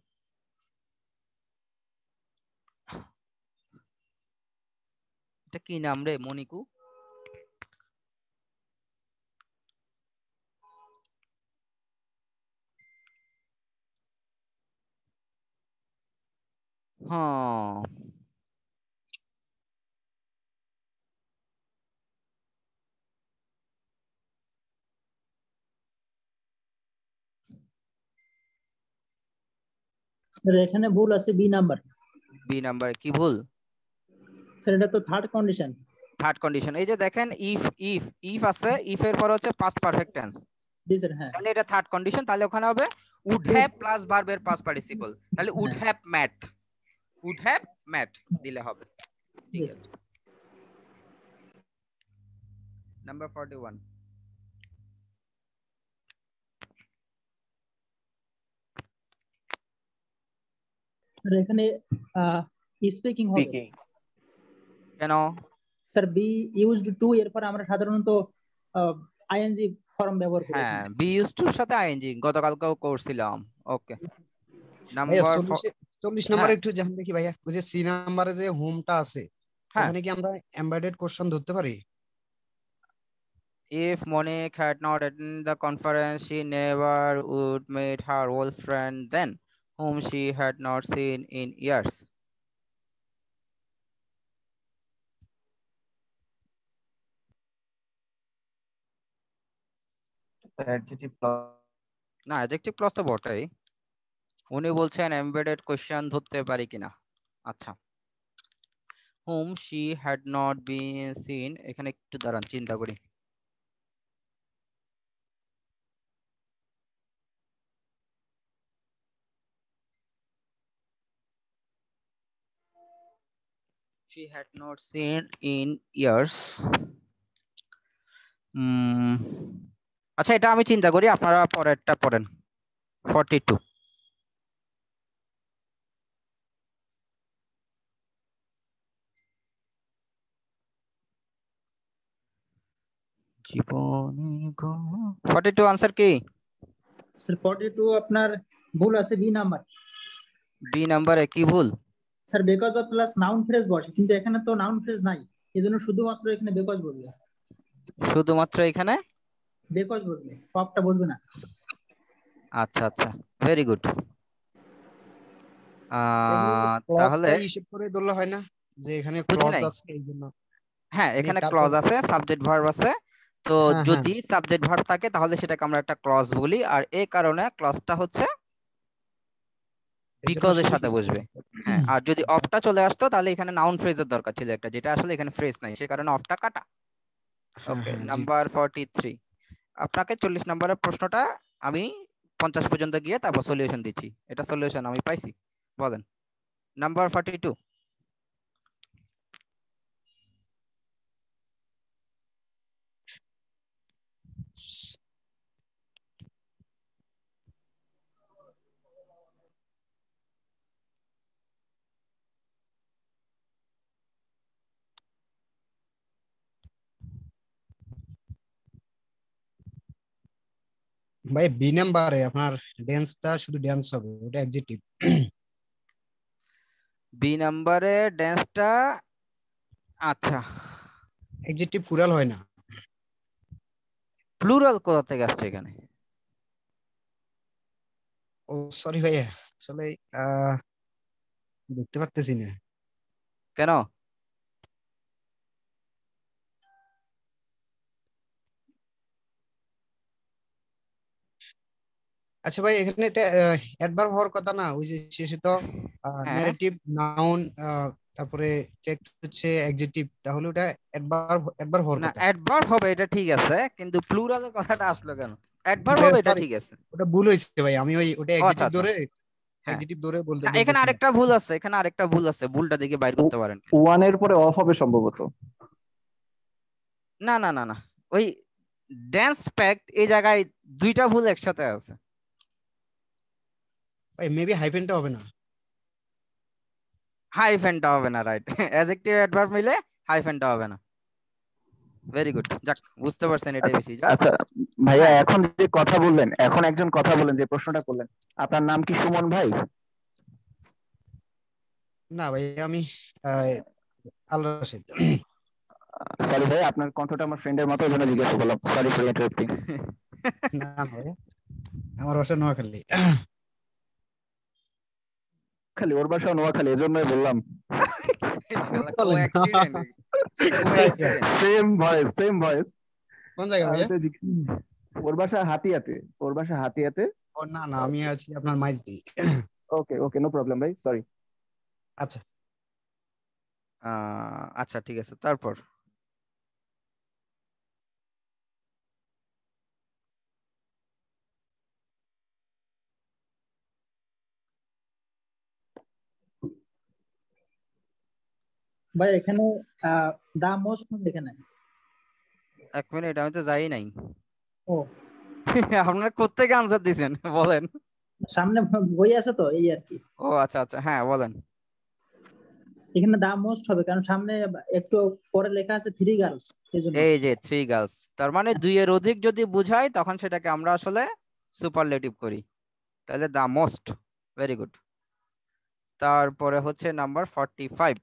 এটা কি নাম রে, মনিকু? হ্যাঁ, স্যার এখানে ভুল আছে বি নাম্বার। বি নাম্বার কি ভুল? স্যার এটা তো থার্ড কন্ডিশন। থার্ড কন্ডিশন, এই যে দেখেন ইফ আছে, ইফ এর পর হচ্ছে পাস্ট পারফেক্ট টেন্স, জি স্যার হ্যাঁ। তাহলে এটা থার্ড কন্ডিশন, তাহলে ওখানে হবে উড হ্যাভ প্লাস ভার্বের পাস্ট পার্টিসিপল, তাহলে উড হ্যাভ ম্যাট দিলে হবে। ঠিক আছে, নাম্বার 41। স্যার এখানে স্পিকিং হবে কেন? স্যার বি ইউজড টু এর পর আমরা সাধারণত আইএনজি ফর্ম ব্যবহার করি। হ্যাঁ, বি ইউজড টুর সাথে আইএনজি গতকালকেও করছিলাম। ওকে, নাম্বার 40 নাম্বার একটু জানেন দেখি ভাইয়া, ওই যে সি নাম্বারে যে হোমটা আছে ওখানে কি আমরা এমবেডেড কোশ্চেন ধরতে পারি? If Monique had not attended the conference, she never would meet her old friend then, whom she had not seen in years. Adjective clause না, অ্যাডজেক্টিভ ক্লজ তো বটেই। উনি বলছেন এমবেডেড কোশ্চেন ধরতে পারি কিনা। আচ্ছা, whom she had not been seen, এখানে একটু দাঁড়ান চিন্তা করি। She had not seen in years. আচ্ছা, এটা আমি চিন্তা করি, আপনারা পরেরটা পড়েন। 42। জীবনে 42 আনসার কি? স্যার 42 আপনার ভুল আছে বি নাম্বার। বি নাম্বারে কি ভুল? Sir because of plus noun phrase বসে, কিন্তু এখানে তো নাউন ফ্রেজ নাই, এজন্য শুধুমাত্র এখানে বিকজ বলবে। শুধুমাত্র এখানে বিকজ বলবে, অফটা বলবে না। আচ্ছা আচ্ছা, ভেরি গুড। তাহলে হিসাব করে ধরলে হয় না যে এখানে ক্লজ আছে এইজন্য? হ্যাঁ, এখানে ক্লজ আছে, সাবজেক্ট ভার্ব আছে, তো যদি সাবজেক্ট ভার্ব থাকে তাহলে সেটাকে আমরা একটা ক্লজ বলি, আর এই কারণে ক্লজটা হচ্ছে বিকজ এর সাথে বসবে। হ্যাঁ, আর যদি অফটা চলে আসতো তাহলে এখানে নাউন ফ্রেজের দরকার ছিল একটা, যেটা আসলে এখানে ফ্রেজ নাই, সেই কারণে অফটা কাটা। ওকে, নাম্বার 43। আপনাকে 40 নম্বরের প্রশ্নটা আমি 50 পর্যন্ত গিয়ে তারপর সলিউশন দিচ্ছি। এটা সলিউশন আমি পাইছি, বলেন। নাম্বার 42। ভাই বি নাম্বারে আপনার ড্যান্সটা শুধু ড্যান্স হবে, ওটা অ্যাডজেক্টিভ। বি নাম্বারে ড্যান্সটা, আচ্ছা, অ্যাডজেক্টিভ প্লুরাল হয় না। প্লুরাল কোথা থেকে আসছে এখানে? ও সরি ভাইয়া, আসলে দেখতে পারতেছি না। কেন? আচ্ছা ভাই, এখানে এটা অ্যাডভার্ব হওয়ার কথা না, ওই যে শেষে তো ন্যারেটিভ নাউন, তারপরে টেক্সট হচ্ছে অ্যাডজেক্টিভ, তাহলে ওটা অ্যাডভার্ব হওয়ার না, কথা। অ্যাডভার্ব হবে, এটা ঠিক আছে, কিন্তু প্লুরালের কথাটা আসলো কেন? অ্যাডভার্ব হবে, এটা ঠিক আছে, ওটা ভুল হয়েছে ভাই, আমি ওটা অ্যাডজেক্টিভ ধরে বলতে এখানে আরেকটা ভুল আছে, এখানে আরেকটা ভুল আছে, ভুলটা দেখে বাইর করতে পারেন। ওয়ান এর পরে অফ হবে সম্ভবত। না না না না, ওই ড্যান্স প্যাক্ট এই জায়গায় দুইটা ভুল একসাথে আছে। ভাই মেবি হাইফেনটা হবে না। হাইফেনটা হবে না, রাইট। অ্যাডজেক্টিভ অ্যাডভার্ব মিলে হাইফেনটা হবে না। ভেরি গুড, যাক বুঝতে পারছেন, এটাই বেশি। আচ্ছা ভাইয়া, এখন যে কথা বললেন, এখন একজন কথা বললেন, যে প্রশ্নটা করলেন, আপনার নাম কি সুমন ভাই? না ভাই, আমি আল রাশেদ। সরি ভাই, আপনার কণ্ঠটা আমার ফ্রেন্ডের মতো, ওই জন্য জিজ্ঞাসা করলাম। Sorry for interrupting. না ভাই, আমার বাসা নোয়াখালী। খালি ওর বাসা নোয়াখালী, এজন্যই বললাম। Same voice, same voice. কোন জায়গা ভাইয়া? ওর বাসা হাতিয়াতে, ওর বাসা হাতিয়াতে। ও না না, আমি আছি আপনার মাইজদি। ওকে ওকে, নো প্রবলেম ভাই, সরি। আচ্ছা আচ্ছা ঠিক আছে, তারপর ভাই এখানে দা মোস্ট এখানে। এক মিনিট, আমি তো যাই নাই। ও আপনারা কোত্থেকে আনসার দিছেন বলেন। সামনে বই আছে তো এই আর কি। ও আচ্ছা আচ্ছা, হ্যাঁ বলেন। এখানে দা মোস্ট হবে কারণ সামনে একটু পরে লেখা আছে থ্রি গার্লস, এই জন্য। এই যে থ্রি গার্লস, তার মানে দুইয়ের অধিক যদি বুঝাই তখন সেটাকে আমরা আসলে সুপারলেটিভ করি, তাহলে দা মোস্ট। Very good. তারপরে হচ্ছে নাম্বার 45।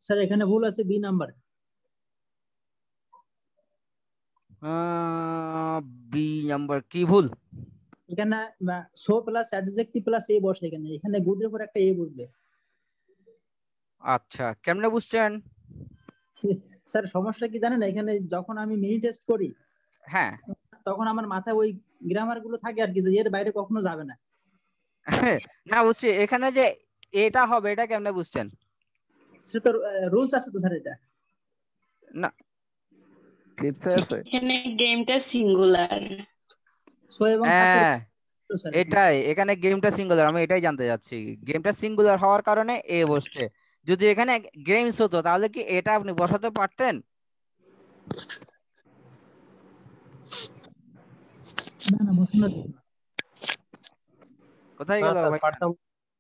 স্যার এখানে ভুল আছে বি নাম্বার। বি নাম্বার কি ভুল? এখানে সো প্লাস অ্যাডজেক্টিভ প্লাস এ বসে, এখানে এখানে গুড এর পর একটা এ বসবে। আচ্ছা, কেমনে বুঝছেন? স্যার সমস্যা কি জানেন, এখানে যখন আমি মিনি টেস্ট করি হ্যাঁ। তখন আমার মাথায় ওই গ্রামার গুলো থাকে আর কি, যে এর বাইরে কখনো যাবে না। না বুঝছি, এখানে যে এটা হবে এটা কেমনে বুঝছেন? সে তো রুলস আছে তো স্যার, এটা না ক্লিপসে আছে। এখানে গেমটা সিঙ্গুলার। সো এবং হ্যাঁ স্যার এটাই, এখানে গেমটা সিঙ্গুলার, আমি এটাই জানতে যাচ্ছি। গেমটা সিঙ্গুলার হওয়ার কারণে এ বসছে। যদি এখানে গেমস হতো তাহলে কি এটা আপনি বসাতে পারতেন? না না বসানো যাবে না। কোথায় না গেল স্যার ভাই? পারতাম,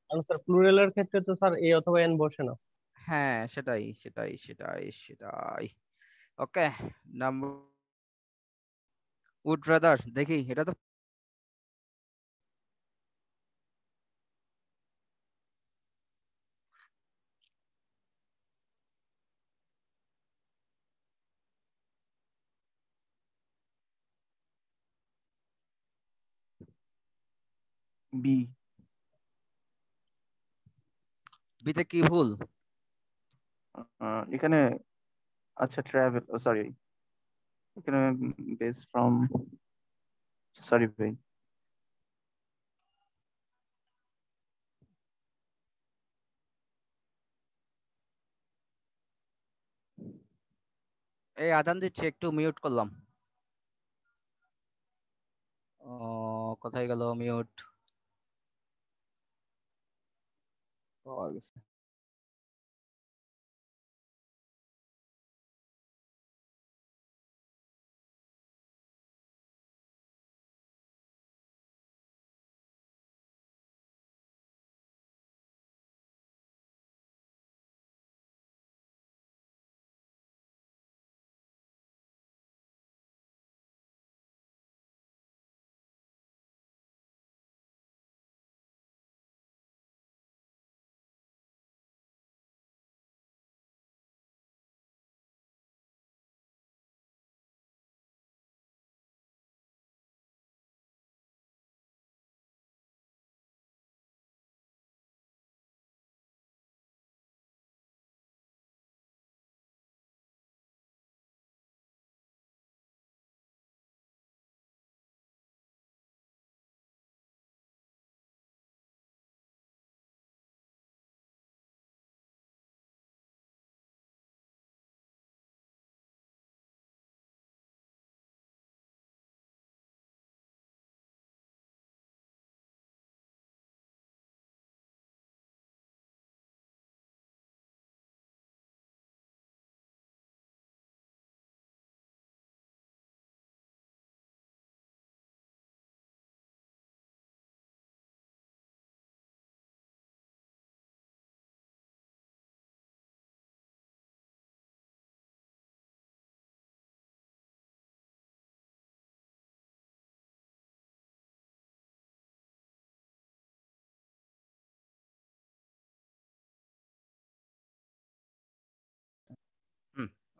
কারণ স্যার প্লুরালের ক্ষেত্রে তো স্যার এ অথবা এন বসে না। হ্যাঁ সেটাই সেটাই সেটাই সেটাই। ওকে, নাম্বার উড রাদার, দেখি এটা তো বি। বিতে কি ভুল? এখানে আচ্ছা ট্রাভেল, সরি, এখানে বেস ফ্রম, সরি ভাই। এই আজান দিচ্ছে, একটু মিউট করলাম। ও কোথায় গেল মিউট? পাওয়া গেছে।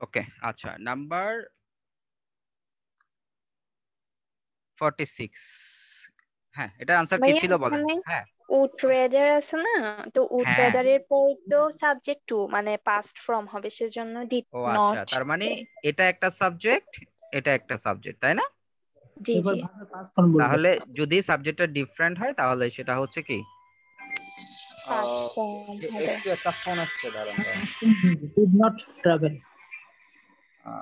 ওকে আচ্ছা নাম্বার 46 হ্যাঁ এটা আনসার কি ভাইয়া ছিল বলেন এখানে হ্যাঁ উড রেদার আছে না, তো উড হ্যাঁ রেদার এর পর তো সাবজেক্ট টু মানে পাস্ট ফর্ম হবে, সেজন্য ডিড ও আচ্ছা নট। তার মানে এটা একটা সাবজেক্ট এটা একটা সাবজেক্ট তাই না জি এরপর জি ভার্বের পাস্ট ফর্ম বলবে। তাহলে যদি সাবজেক্টটা ডিফারেন্ট হয় তাহলে সেটা হচ্ছে কি পাস্ট ফর্ম হবে। একটু একটা ফোন আসছে দাঁড়ান দাঁড়ান ডিড নট ট্রাভেল।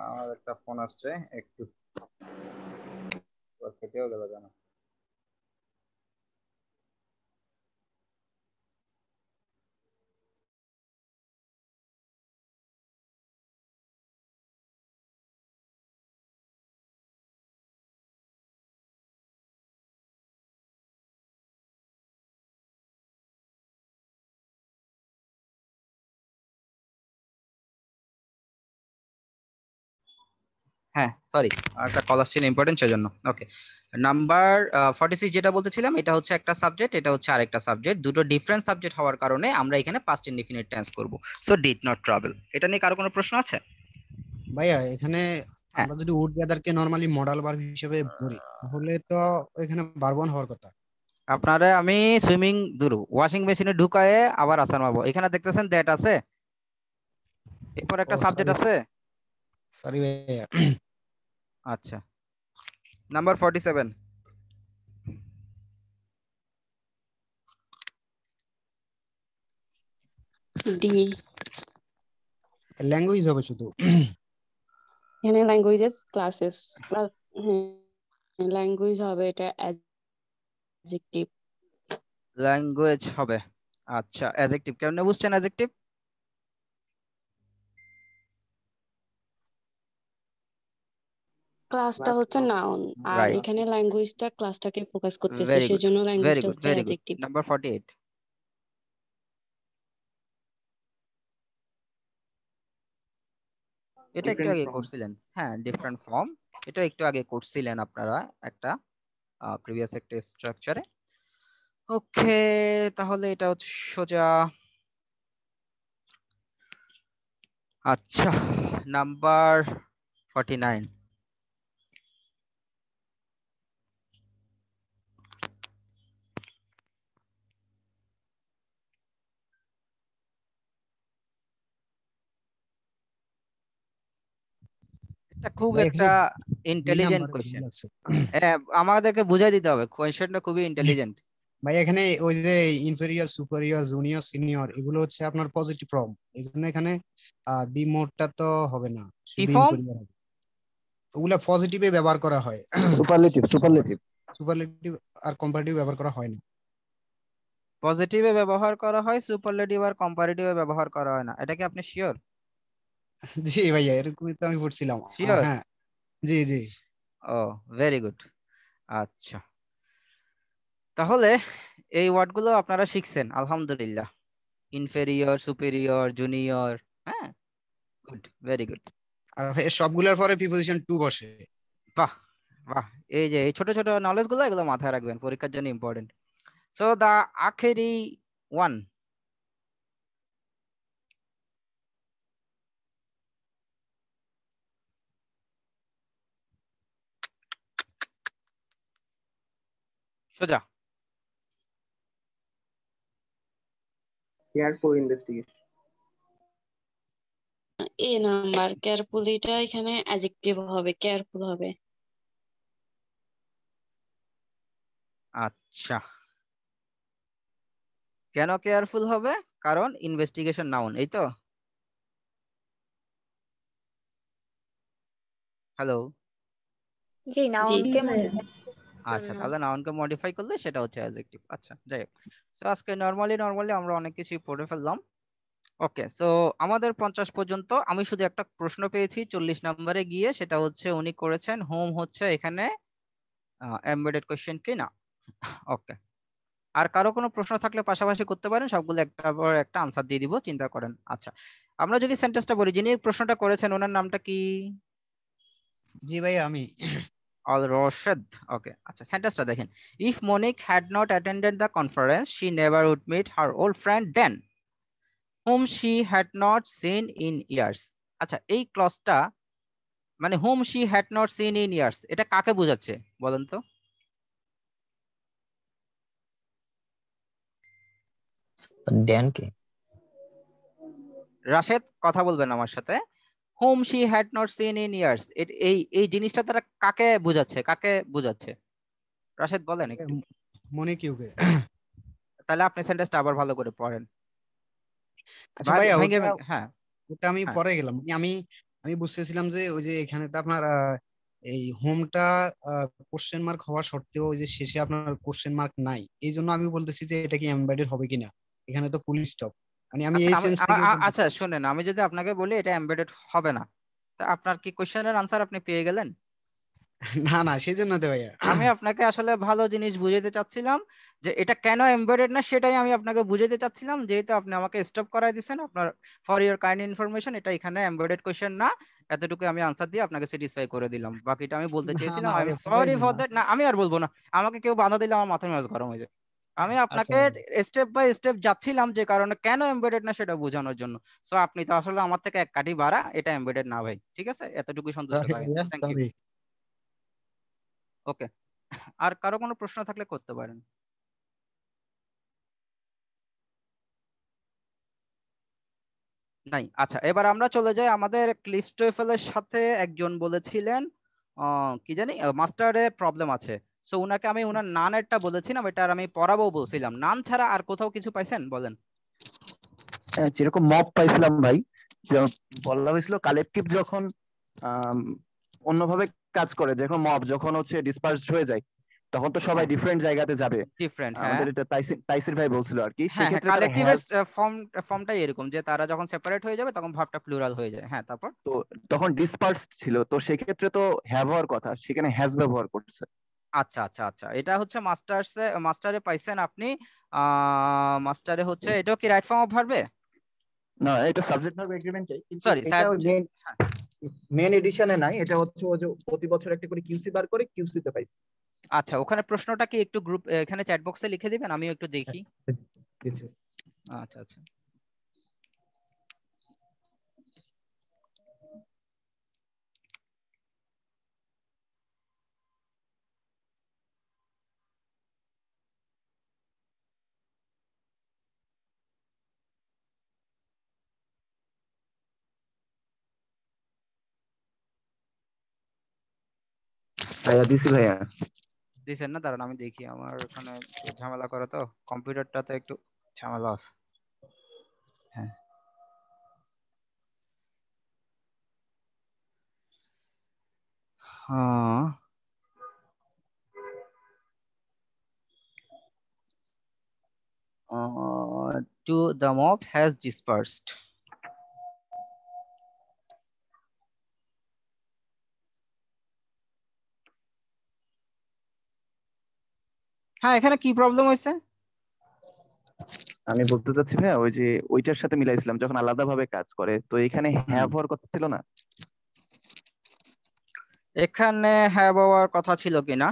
আমার একটা ফোন আসছে একটু কেটেও গেল জানো হ্যাঁ সরি একটা কল আসছিল ইম্পর্টেন্ট সেজন্য ওকে নাম্বার 46 যেটা বলতেছিলাম এটা হচ্ছে একটা সাবজেক্ট এটা হচ্ছে আরেকটা সাবজেক্ট দুটো ডিফারেন্ট সাবজেক্ট হওয়ার কারণে আমরা এখানে পাস্ট ইনডিফিনিট টেন্স করব সো ডিড নট ট্রাভেল এটা নিয়ে কারো কোনো প্রশ্ন আছে ভাইয়া এখানে হ্যাঁ আমরা যদি উড গেদারকে নরমালি মডাল ভার্ব হিসেবে ধরি তাহলে তো এখানে ভার্ব ওয়ান হওয়ার কথা। আপনারা আমি সুইমিং ধরু ওয়াশিং মেশিনে ঢুকায়ে আবার আসান মারবো এখানে দেখতেছেন দ্যাট আছে এরপর ও একটা সরি সাবজেক্ট আছে সরি ভাইয়া। আচ্ছা নাম্বার 47 ডি ল্যাঙ্গুয়েজ হবে শুধু। এখানে ল্যাঙ্গুয়েজেস ক্লাসেস ল্যাঙ্গুয়েজ হবে এটা অ্যাডজেক্টিভ ল্যাঙ্গুয়েজ হবে আচ্ছা অ্যাডজেক্টিভ কেমনে বুঝছেন অ্যাডজেক্টিভ ক্লাসটা হচ্ছে নাউন আর রাইট এখানে ল্যাঙ্গুয়েজটা ক্লাসটাকে ফোকাস করতেছে ভেরি গুড সেজন্য ভেরি ল্যাঙ্গুয়েজটা গুড হচ্ছে ভেরি গুড অ্যাডজেক্টিভ নাম্বার 48 এটা একটু ডিফারেন্ট আগে ফ্রম। করছিলেন হ্যাঁ ডিফারেন্ট ফর্ম এটা একটু আগে করছিলেন আপনারা একটা প্রিভিয়াস একটা স্ট্রাকচারে ওকে তাহলে এটা হচ্ছে সোজা আচ্ছা নাম্বার 49 এটা খুব ভাই একটা এখানে দুই ইন্টেলিজেন্ট নাম্বারে ভুল কোয়েশ্চেন আছে। আমাদেরকে বুঝাই দিতে হবে কোয়েশ্চেনটা খুবই ইন্টেলিজেন্ট ভাই এখানে ওই যে ইনফেরিয়র সুপেরিয়র জুনিয়র সিনিয়র এগুলো হচ্ছে আপনার পজিটিভ ফর্ম, এই জন্য এখানে দি মোডটা তো হবে না, কি শুধু ফর্ম ইনফেরিয়র হবে। ওগুলা পজিটিভে ব্যবহার করা হয়, সুপারলেটিভ সুপারলেটিভ। সুপারলেটিভ আর কম্পারেটিভ ব্যবহার করা হয় না। পজিটিভে ব্যবহার করা হয় সুপারলেটিভ আর কম্পারেটিভে ব্যবহার করা হয় না এটা কি আপনি শিওর জি ভাইয়া এরকমই তো আমি পড়ছিলাম। শিওর হ্যাঁ জি জি। ও ভেরি গুড আচ্ছা তাহলে এই ওয়ার্ডগুলো আপনারা শিখছেন আলহামদুলিল্লাহ ইনফেরিয়র সুপেরিয়র জুনিয়র হ্যাঁ গুড ভেরি গুড আর ভাই সবগুলোর পরে প্রিপোজিশন টু বসে। বাহ বাহ এই যে এই ছোট ছোট নলেজ গুলো এগুলো মাথায় রাখবেন পরীক্ষার জন্য ইম্পর্টেন্ট সো দা আখেরি ওয়ান সোজা কেয়ারফুল ইনভেস্টিগেশন। এ নাম্বার কেয়ারফুলিটা এখানে অ্যাডজেক্টিভ হবে কেয়ারফুল হবে আচ্ছা কেন কেয়ারফুল হবে কারণ ইনভেস্টিগেশন নাউন এই তো হ্যালো জি জি নাউনকে ভাইয়া আচ্ছা তাহলে নাউনকে মডিফাই করলে সেটা হচ্ছে অ্যাডজেক্টিভ আচ্ছা যাই হোক সো আজকে নরমালি আমরা অনেক কিছুই পড়ে ফেললাম ওকে সো আমাদের 50 পর্যন্ত আমি শুধু একটা প্রশ্ন পেয়েছি 40 নম্বরে গিয়ে সেটা হচ্ছে উনি করেছেন হোম হচ্ছে এখানে এমবেডেড কোশ্চেন কি না ওকে আর কারো কোনো প্রশ্ন থাকলে পাশাপাশি করতে পারেন সবগুলো একটা পর একটা আনসার দিয়ে দিব চিন্তা করেন আচ্ছা আমরা যদি সেন্টেন্সটা বলি যিনি প্রশ্নটা করেছেন ওনার নামটা কি জি ভাই আমি Al Rashid okay আচ্ছা সেন্টেন্সটা দেখেন if Monique had not attended the conference she never would meet her old friend Dan whom she had not seen in years আচ্ছা, এই ক্লজটা মানে whom she had not seen in years, এটা কাকে বোঝাচ্ছে বলেন তো? ড্যান কে? রাশেদ কথা বলবেন আমার সাথে। whom she had not seen in years, এই এই জিনিসটা তারা কাকে বোঝাচ্ছে, কাকে বোঝাচ্ছে? রাশেদ বলেন একটু। মনে কিউকে। তাহলে আপনি সেন্টেন্সটা আবার ভালো করে পড়েন। আচ্ছা ভাইয়া, ভেঙে ওটা ভেঙে, হ্যাঁ ওটা আমি হ্যাঁ পরে গেলাম। আমি আমি বুঝতেছিলাম যে ওই যে এখানে তো আপনার এই হোমটা কোশ্চেন মার্ক হওয়া সত্ত্বেও ওই যে শেষে আপনার কোশ্চেন মার্ক নাই, এই জন্য আমি বলতেছি যে এটা কি এমবেডেড হবে কিনা। এখানে তো ফুল স্টপ, মানে আমি আচ্ছা এই সেন্স থেকে আচ্ছা বলতেছি। শুনেন, আমি যদি আপনাকে বলি এটা এমবেডেড হবে না, তা আপনার কি কোশ্চেনের আনসার আপনি পেয়ে গেলেন? না না, সেই জন্য তো ভাইয়া। আমি আপনাকে আসলে ভালো জিনিস বুঝাতে চাচ্ছিলাম যে এটা কেন এমবেডেড না, সেটাই আমি আপনাকে বুঝাতে চাচ্ছিলাম। যেহেতু আপনি আমাকে স্টপ করাই দিয়েছেন, আপনার ফর ইওর কাইন্ড ইনফরমেশন, এটা এখানে এমবেডেড কোশ্চেন না। এতটুকু আমি আনসার দিয়ে আপনাকে স্যাটিসফাই করে দিলাম। বাকিটা আমি বলতে না চেয়েছিলাম, না আই এম ভাইয়া, সরি ফুরাইবেন ফর না। দ্যাট। না আমি আর বলবো না, আমাকে কেউ বাধা দিলে আমার মাথা মেজাজ গরম হয়ে যায়। আমি আচ্ছা আপনাকে স্টেপ বাই স্টেপ যাচ্ছিলাম যে কারণে কেন এমবেডেড না সেটা বোঝানোর জন্য। সো আপনি তো আসলে আমার থেকে এক কাঠি বাড়া, এটা এমবেডেড না ভাই, ঠিক আছে? এতটুকুই সন্তুষ্ট সরি থাকেন, ভাইয়া, থ্যাংক ইউ। সরি। ওকে, আর কারো কোনো প্রশ্ন থাকলে করতে পারেন। নাই? আচ্ছা, এবার আমরা চলে যাই আমাদের ক্লিফ স্টোয়েফেলের সাথে। একজন বলেছিলেন কি জানি মাস্টারের প্রবলেম আছে। সো উনাকে আমি উনার নানেরটা বলেছিলাম, এটা আর আমি পড়াবো বলছিলাম। নান ছাড়া আর কোথাও কিছু পাইছেন বলেন? যেরকম মব পাইছিলাম ভাই, বলা হয়েছিল কালেকটিভ যখন আম, অন্যভাবে কাজ করে, যখন মব যখন হচ্ছে ডিসপার্সড হয়ে যায়, তখন তো সবাই হ্যাঁ ডিফারেন্ট জায়গাতে যাবে। ডিফারেন্ট, হ্যাঁ আমাদের এটা তাইসির ভাই বলছিল আর কি, হ্যাঁ হ্যাঁ, সেক্ষেত্রে তারা কালেকটিভের হ্যাজ। ফর্মটাই এরকম যে তারা যখন সেপারেট হয়ে যাবে তখন ভাবটা প্লুরাল হয়ে যায়। হ্যাঁ তারপর? তো তখন ডিসপার্সড ছিল, তো সেক্ষেত্রে তো হ্যাভ হওয়ার কথা, সেখানে হ্যাজ ব্যবহার করছে। আচ্ছা আচ্ছা আচ্ছা, এটা হচ্ছে মাস্টারে পাইছেন আপনি। মাস্টারে হচ্ছে, এটাও কি রাইট ফর্ম অফ ভার্বে? না, এটা সাবজেক্ট ভার্ব এগ্রিমেন্ট চাই, কিন্তু সরি এটা মেন এডিশনে নাই। এটা হচ্ছে ওই যে প্রতি বছর একটা করে কিউসি বার করে, কিউসি তে পাইছি। আচ্ছা, ওখানে প্রশ্নটা কি একটু গ্রুপ এখানে চ্যাট বক্সে লিখে দিবেন, আমিও একটু দেখি। আচ্ছা আচ্ছা। ভাইয়া দিছি ভাইয়া। দিছেন না? দাঁড়ান আমি দেখি, আমার ওখানে একটু ঝামেলা করে তো, কম্পিউটারটাতে একটু ঝামেলা আছে। হ্যাঁ হ্যাঁ, to the mob has dispersed. হ্যাঁ, এখানে কি প্রবলেম হয়েছে? আমি বলতে চাচ্ছি ভাইয়া, ওই যে ওইটার সাথে মিলাইছিলাম যখন আলাদাভাবে কাজ করে, তো এখানে হ্যাভ হওয়ার কথা ছিল না। এখানে হ্যাভ হওয়ার কথা ছিল কিনা?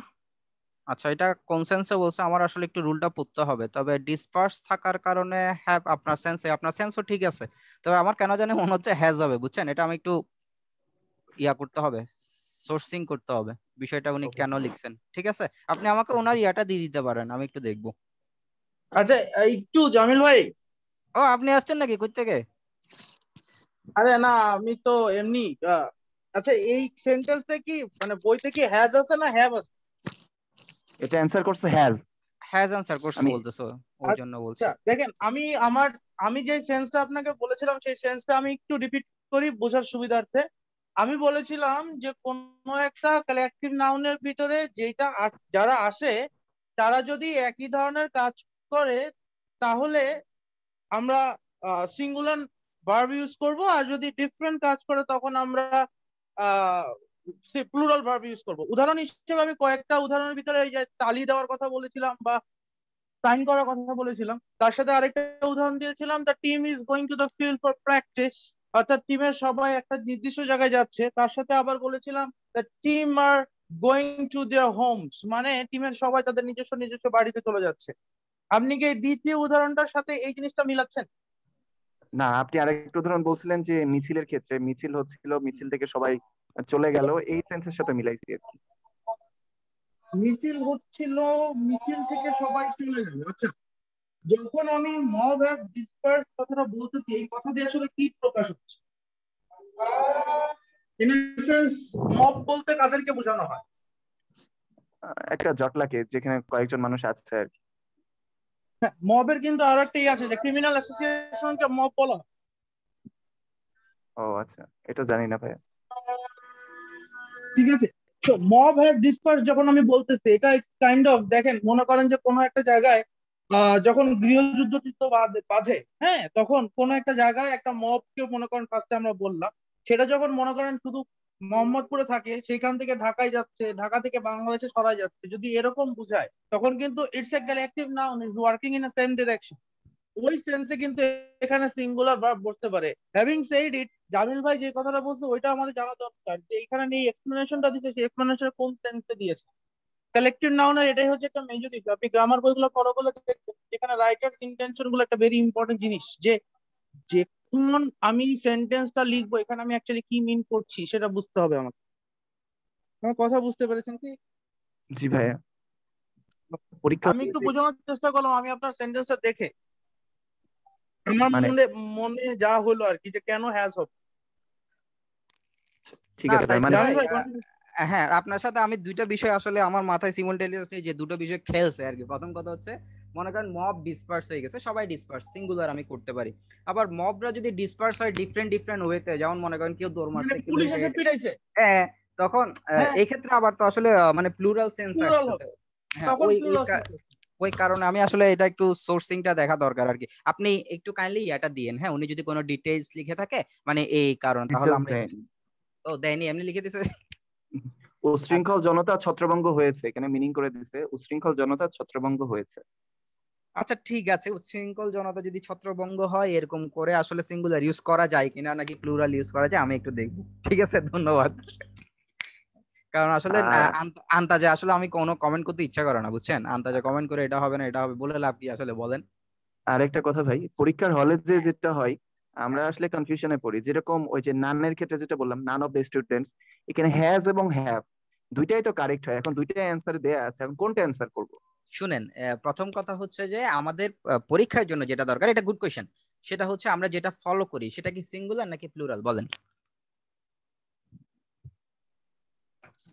আচ্ছা, এটা কনসেন্সে বলছে, আমার আসলে একটু রুলটা পড়তে হবে। তবে ডিসপার্স থাকার কারণে হ্যাভ আপনার সেন্সও ঠিক আছে। তবে আমার কেন জানি মনে হচ্ছে হ্যাজ হবে, বুঝছেন? এটা আমি একটু ইয়া করতে হবে, সোর্সিং করতে হবে বিষয়টা উনি কেন লিখছেন। ঠিক আছে, আপনি আমাকে ওনার ইয়াটা দিয়ে দিতে পারেন, আমি একটু দেখবো। আচ্ছা একটু জামিল ভাই। ও আপনি আসছেন নাকি? কই থেকে? আরে না, আমি তো এমনি আচ্ছা এই সেন্টেন্সটা কি মানে বইতে কি হ্যাজ আছে না হ্যাভ আছে? এটা অ্যানসার করছে হ্যাজ। হ্যাজ আনসার করছে আমি বলতেছো, ওই জন্য বলছি। আচ্ছা দেখেন, আমি যে সেন্সটা আপনাকে বলেছিলাম সেই সেন্সটা আমি একটু রিপিট করি বোঝার সুবিধার্থে। আমি বলেছিলাম যে কোনো একটা কালেকটিভ নাউনের ভিতরে যারা আসে তারা যদি একই ধরনের কাজ করে তাহলে আমরা সিঙ্গুলার ভার্ব ইউজ করব, আর যদি ডিফারেন্ট কাজ করে তখন আমরা প্লুরাল ভার্ব ইউজ করব। উদাহরণ হিসেবে আমি কয়েকটা উদাহরণের ভিতরে এই যে তালি দেওয়ার কথা বলেছিলাম বা সাইন করার কথা বলেছিলাম, তার সাথে আরেকটা উদাহরণ দিয়েছিলাম, the team is going to the field for practice, অর্থাৎ টিমের সবাই একটা নির্দিষ্ট জায়গায় যাচ্ছে। তার সাথে আবার বলেছিলাম the team are going to their Holmes, মানে টিমের সবাই তাদের নিজস্ব নিজস্ব বাড়িতে চলে যাচ্ছে। আপনি কি এই দ্বিতীয় উদাহরণটার সাথে এই জিনিসটা মিলাচ্ছেন? না, আপনি আরেকটু উদাহরণ বলছিলেন যে মিছিলের ক্ষেত্রে, মিছিল হচ্ছিল, মিছিল থেকে সবাই চলে গেল, এই সেন্সের সাথে মিলাইছি আর কি। মিছিল হচ্ছিল, মিছিল থেকে সবাই চলে গেল। আচ্ছা, যখন আমি মব হ্যাজ ডিসপার্স কথাটা বলতেছি, এই কথা দিয়ে আসলে কি প্রকাশ হচ্ছে? ইন সেন্স মব বলতে কাদেরকে বোঝানো হয়? একটা জটলাকে, যেখানে কয়েকজন মানুষ আছে আর কি। হ্যাঁ, মবের কিন্তু আরো একটা আছে যে ক্রিমিনাল অ্যাসোসিয়েশনকে মব বলা হয়। ও আচ্ছা, এটা জানি না ভাইয়া। ঠিক আছে, তো মব হ্যাজ ডিসপার্স যখন আমি বলতেছি, এটা কাইন্ড অফ, দেখেন মনে করেন যে কোনো একটা জায়গায় যখন গৃহযুদ্ধ টুদ্ধ বাধে, হ্যাঁ, তখন কোনো একটা জায়গায় একটা মবকে মনে করেন ফার্স্টে আমরা বললাম, সেটা যখন মনে করেন শুধু মোহাম্মদপুরে থাকে, সেখান থেকে ঢাকায় যাচ্ছে, ঢাকা থেকে বাংলাদেশে সরাই যাচ্ছে, যদি এরকম বুঝায় তখন কিন্তু it's a collective noun, is working in a same direction. ওই সেন্সে কিন্তু এখানে সিঙ্গুলার ভার্ব বসতে পারে। হ্যাভিং সেড ইট, জামিল ভাই যে কথাটা বলছে ওইটা আমাদের জানা দরকার যে এখানে এই এক্সপ্লেনেশনটা দিতে, সেই এক্সপ্লেনেশন কোন সেন্সে দিয়েছে। কালেকটিভ নাউনের এটাই হচ্ছে একটা মেজর ইস্যু। আপনি গ্রামার বইগুলো ফলো করলে দেখবেন যেখানে রাইটার্স ইন্টেনশন গুলো একটা ভেরি ইম্পর্টেন্ট জিনিস, যে যখন আমি সেন্টেন্সটা লিখবো এখানে আমি অ্যাকচুয়ালি কি মিন করছি সেটা বুঝতে হবে আমাকে। আমার কথা বুঝতে পেরেছেন কি? জি ভাইয়া, পরীক্ষা আমি একটু বোঝানোর চেষ্টা করলাম, আমি আপনার সেন্টেন্সটা দেখে আমার মানে মনে মনে যা হলো আর কি, যে কেন হ্যাজ হবে। ঠিক না আছে ভাই, মানে তাইসির ভাই, হ্যাঁ আপনার সাথে আমি দুইটা বিষয় আসলে আমার মাথায় সিমultaneously যে দুটো বিষয় খেলছে আর কি। প্রথম কথা হচ্ছে মনে করেন মব ডিসপার্স হয়ে গেছে, সবাই ডিসপার্স, সিঙ্গুলার আমি করতে পারি। আবার মবরা যদি ডিসপার্স হয় ডিফারেন্ট ডিফারেন্ট ওয়েতে, যেমন মনে করেন কেউ দৌড় মারছে, কেউ পুলিশ এসে পিটাইছে, হ্যাঁ, তখন এই ক্ষেত্রে আবার তো আসলে মানে প্লুরাল সেন্স আসতেছে। হ্যাঁ, ওই কারণে আমি আসলে এটা একটু সোর্সিংটা দেখা দরকার আর কি। আপনি একটু কাইন্ডলি এটা দিয়েন, হ্যাঁ, উনি যদি কোনো ডিটেইলস লিখে থাকে মানে এই কারণ, তাহলে আমরা ও দেয়নি, এমনি লিখে দিছে উশৃঙ্খল জনতা ছত্রভঙ্গ হয়েছে, এখানে মিনিং করে দিছে উশৃঙ্খল জনতা ছত্রভঙ্গ হয়েছে। আচ্ছা ঠিক আছে, উচ্ছৃঙ্খল জনতা যদি ছত্রভঙ্গ হয় এরকম করে আসলে সিঙ্গুলার ইউজ করা যায় কিনা নাকি প্লুরাল ইউজ করা যায় আমি একটু দেখবো। ঠিক আছে, ধন্যবাদ। কারণ আসলে আন্তাজে আসলে আমি কোনো কমেন্ট করতে ইচ্ছা করে না, বুঝছেন? আন্তাজে কমেন্ট করে এটা হবে না এটা হবে বলে লাভ কি আসলে, বলেন। আরেকটা কথা ভাই, পরীক্ষার হলে যেটা হয় আমরা আসলে কনফিউশনে পড়ি, যেরকম ওই যে নানের ক্ষেত্রে যেটা বললাম, নান অফ দ্য স্টুডেন্টস, এখানে হ্যাজ এবং হ্যাভ দুইটাই তো কারেক্ট হয়, এখন দুইটাই অ্যান্সার দেয়া আছে, এখন কোনটা অ্যান্সার করব? শুনেন, প্রথম কথা হচ্ছে যে আমাদের পরীক্ষার জন্য যেটা দরকার, এটা গুড কোয়েশ্চেন, সেটা হচ্ছে আমরা যেটা ফলো করি সেটা কি সিঙ্গুলার নাকি প্লুরাল, বলেন।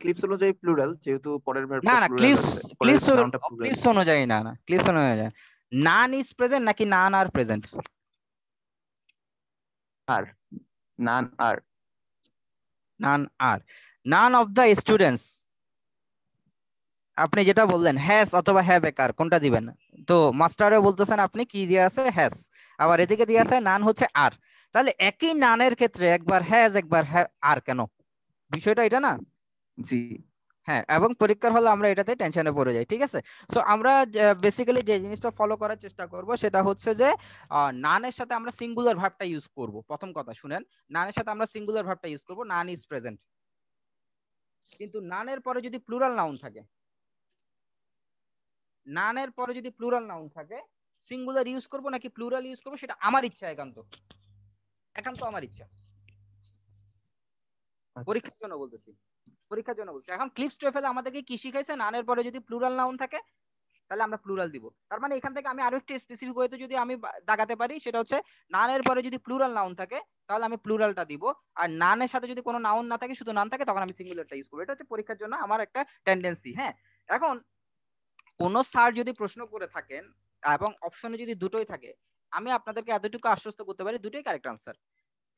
ক্লিপস অনুযায়ী প্লুরাল, যেহেতু পরের না ভার্বটা না, প্লুরাল আছে, পরের নাউনটা প্লুরাল। ক্লিপস অনুযায়ী না, না ক্লিপস অনুযায়ী না। নান ইজ প্রেজেন্ট নাকি নান আর প্রেজেন্ট? আর none are none are none of the students, আপনি যেটা বললেন হ্যাজ অথবা হ্যাভ একার, কোনটা দিবেন? তো মাস্টারে বলতেছেন আপনি কি দিয়ে আছে হ্যাজ, আবার এদিকে দিয়ে আছে নান হচ্ছে আর, তাহলে একই নানের ক্ষেত্রে একবার হ্যাজ একবার আর, কেন? বিষয়টা এটা না? জি হ্যাঁ, এবং পরীক্ষার হলে আমরা এটাতে টেনশনে পড়ে যাই। ঠিক আছে, সো আমরা বেসিক্যালি যে জিনিসটা ফলো করার চেষ্টা করব সেটা হচ্ছে যে নানের সাথে আমরা সিঙ্গুলার ভার্বটা ইউজ করব। প্রথম কথা শুনেন, নানের সাথে আমরা সিঙ্গুলার ভার্বটা ইউজ করব, নান ইজ প্রেজেন্ট। কিন্তু নানের পরে যদি প্লুরাল নাউন থাকে, নানের পরে যদি প্লুরাল নাউন থাকে, সিঙ্গুলার ইউজ করব নাকি প্লুরাল ইউজ করব সেটা আমার ইচ্ছা, একান্ত একান্ত আমার ইচ্ছা। পরীক্ষার জন্য বলতেছি, পরীক্ষার জন্য বলছি। এখন ক্লিপস টুয়েলভ আমাদেরকে কি শিখাইছে? নানের পরে যদি প্লুরাল নাউন থাকে তাহলে আমরা প্লুরাল দিব। তার মানে এখান থেকে আমি আরো একটু স্পেসিফিক ওয়েতে যদি আমি দাগাতে পারি, সেটা হচ্ছে নানের পরে যদি প্লুরাল নাউন থাকে তাহলে আমি প্লুরালটা দিব, আর নানের সাথে যদি কোনো নাউন না থাকে, শুধু নান থাকে, তখন আমি সিঙ্গুলারটা ইউজ করব। এটা হচ্ছে পরীক্ষার জন্য আমার একটা টেন্ডেন্সি। হ্যাঁ, এখন কোন স্যার যদি প্রশ্ন করে থাকেন এবং অপশনে যদি দুটোই থাকে, আমি আপনাদেরকে এতটুকু আশ্বস্ত করতে পারি দুটোই কারেক্ট আনসার।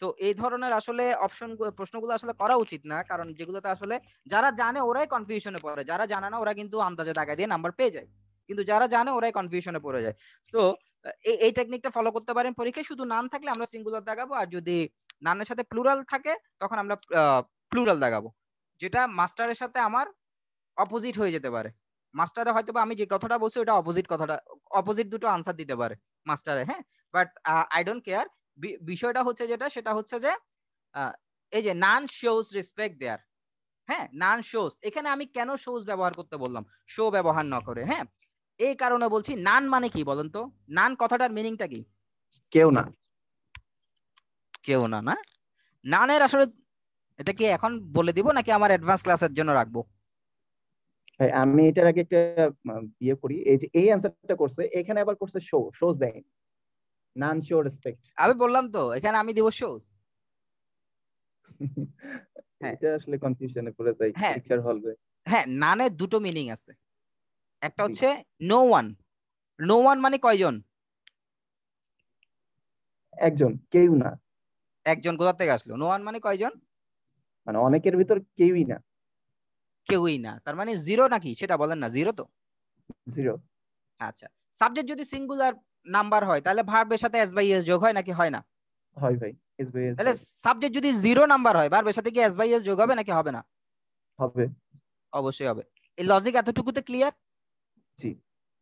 তো এই ধরনের আসলে অপশন প্রশ্নগুলো আসলে করা উচিত না, কারণ যেগুলোতে আসলে যারা জানে ওরাই কনফিউশনে পড়ে, যারা জানে না ওরা কিন্তু আন্দাজে দাগা দিয়ে নাম্বার পেয়ে যায়, কিন্তু যারা জানে ওরাই কনফিউশনে পড়ে যায়। তো এই টেকনিকটা ফলো করতে পারেন পরীক্ষায়। শুধু নান থাকলে আমরা সিঙ্গুলার দাগাবো, আর যদি নানের সাথে প্লুরাল থাকে তখন আমরা প্লুরাল দাগাবো, যেটা মাস্টারের সাথে আমার অপোজিট হয়ে যেতে পারে। মাস্টারে হয়তো বা আমি যে কথাটা বলছি ওটা অপোজিট, কথাটা অপোজিট দুটো আনসার দিতে পারে মাস্টারে, হ্যাঁ, বাট আই ডোন্ট কেয়ার। বিষয়টা হচ্ছে যেটা, সেটা হচ্ছে যে এই যে নান শোজ রেসপেক্ট দেয়ার, হ্যাঁ, নান শোজ, এখানে আমি কেন শোজ ব্যবহার করতে বললাম শো ব্যবহার না করে? হ্যাঁ, এই কারণে বলছি। নান মানে কি বলেন তো? নান কথাটার মিনিংটা কি? কেউ না। কেউ না, না নানের আসলে এটা কি এখন বলে দিব নাকি আমার অ্যাডভান্স ক্লাসের জন্য রাখবো? ভাই আমি এটার আগে একটা ইয়ে করি, এই যে এই অ্যান্সারটা করছে, এখানে আবার করছে শোজ দেয়, নান শো রেসপেক্ট। আমি বললাম তো এখানে আমি দিব শো। হ্যাঁ এটা আসলে কনফিউশনে পড়ে যাই হ্যাঁ পরীক্ষার হলে। হ্যাঁ, নানের দুটো মিনিং আছে। একটা হচ্ছে নো ওয়ান। নো ওয়ান মানে কয়জন? একজন, কেউ না। একজন কোথা থেকে আসলো? নো ওয়ান মানে কয়জন? মানে অনেকের ভিতর কেউই না। কেউই না, তার মানে জিরো নাকি সেটা বলেন না। জিরো তো? জিরো। আচ্ছা, সাবজেক্ট যদি সিঙ্গুলার নাম্বার হয় তাহলে ভার্বের সাথে এস বাই এস যোগ হয় নাকি হয় না? হয় ভাই, এস বাই এস। তাহলে সাবজেক্ট যদি জিরো নাম্বার হয় ভার্বের সাথে কি এস বাই এস যোগ হবে নাকি হবে না? হবে, অবশ্যই হবে। এই লজিক এতটুকুতে ক্লিয়ার? জি।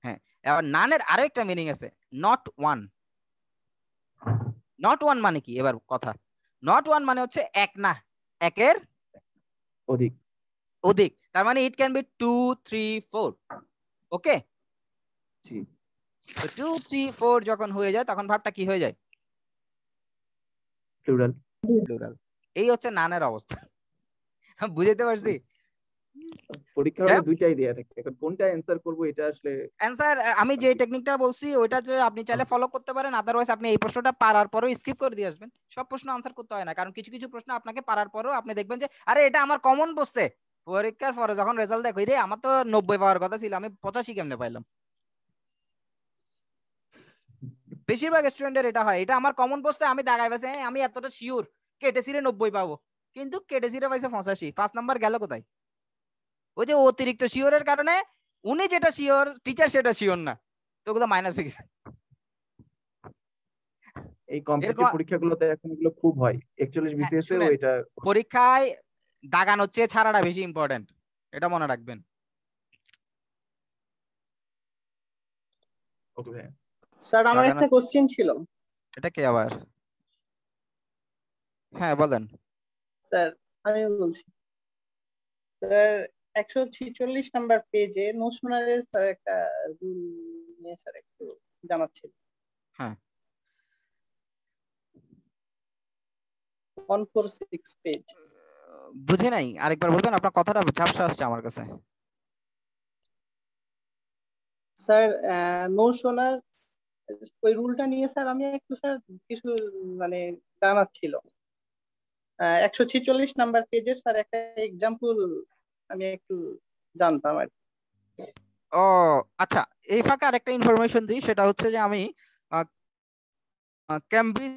হ্যাঁ, এবার নানের আরো একটা মিনিং আছে, নট ওয়ান। নট ওয়ান মানে কি এবার কথা? নট ওয়ান মানে হচ্ছে এক না, একের অধিক। অধিক, তার মানে ইট ক্যান বি 2 3 4। ওকে, জি। তো 2 3 4 যখন হয়ে যায় তখন ভার্বটা কি হয়ে যায়? প্লুরাল। প্লুরাল। এই হচ্ছে নানের অবস্থা। বুঝতে পারছি? পরীক্ষা হলে দুইটাই দেয়া থাকে, এখন কোনটা অ্যানসার করব এটা আসলে অ্যানসার আমি যে টেকনিকটা বলছি ওইটা যে আপনি চাইলে ফলো করতে পারেন, আদারওয়াইজ আপনি এই প্রশ্নটা পারার পরেও স্কিপ করে দিয়ে আসবেন। সব প্রশ্ন আনসার করতে হয় না, কারণ কিছু কিছু প্রশ্ন আপনাকে পারার পরেও আপনি দেখবেন যে আরে এটা আমার কমন বসছে। পরীক্ষার পরে যখন রেজাল্ট দেখো রে আমার তো 90 পাওয়ার কথা ছিল, আমি 85 কেমনে পাইলাম? বেশিরভাগ স্টুডেন্টের এটা হয়, এটা আমার কমন বসছে, আমি দাগাই পাইছি আমি এতটা শিওর কেটেছি রে 90 পাবো, কিন্তু কেটেছি রে পাইছে 85। 5 নাম্বার গেল কোথায়? ওই যে অতিরিক্ত শিওরের কারণে উনি যেটা শিওর টিচার সেটা শিওর না, তো ওগুলো মাইনাস হয়ে গেছে। এই কম্পিটিটিভ পরীক্ষাগুলোতে এখন এগুলো খুব হয়। 41 বিসিএস এও এটা পরীক্ষায় দাগান হচ্ছে ছাড়াটা বেশি ইম্পর্টেন্ট, এটা মনে রাখবেন। ওকে ভাই। স্যার আমার একটা কোশ্চেন ছিল। এটা কি আবার? হ্যাঁ বলেন স্যার। আমি বলছি স্যার 146 নাম্বার পেজে নোশনারের স্যার একটা রুল নিয়ে স্যার একটু জানার ছিল। হ্যাঁ 146 পেজ। বুঝে নাই, আরেকবার বলবেন? আপনার কথাটা ঝাপসা আসছে আমার কাছে। স্যার নোশনার ওই রুলটা নিয়ে স্যার আমি একটু স্যার কিছু মানে জানার ছিল। 146 নাম্বার পেজের স্যার একটা এক্সাম্পল আমি একটু জানতাম আর কি। ও আচ্ছা, এই ফাঁকে আরেকটা ইনফরমেশন দিই, সেটা হচ্ছে যে আমি ক্যামব্রিজ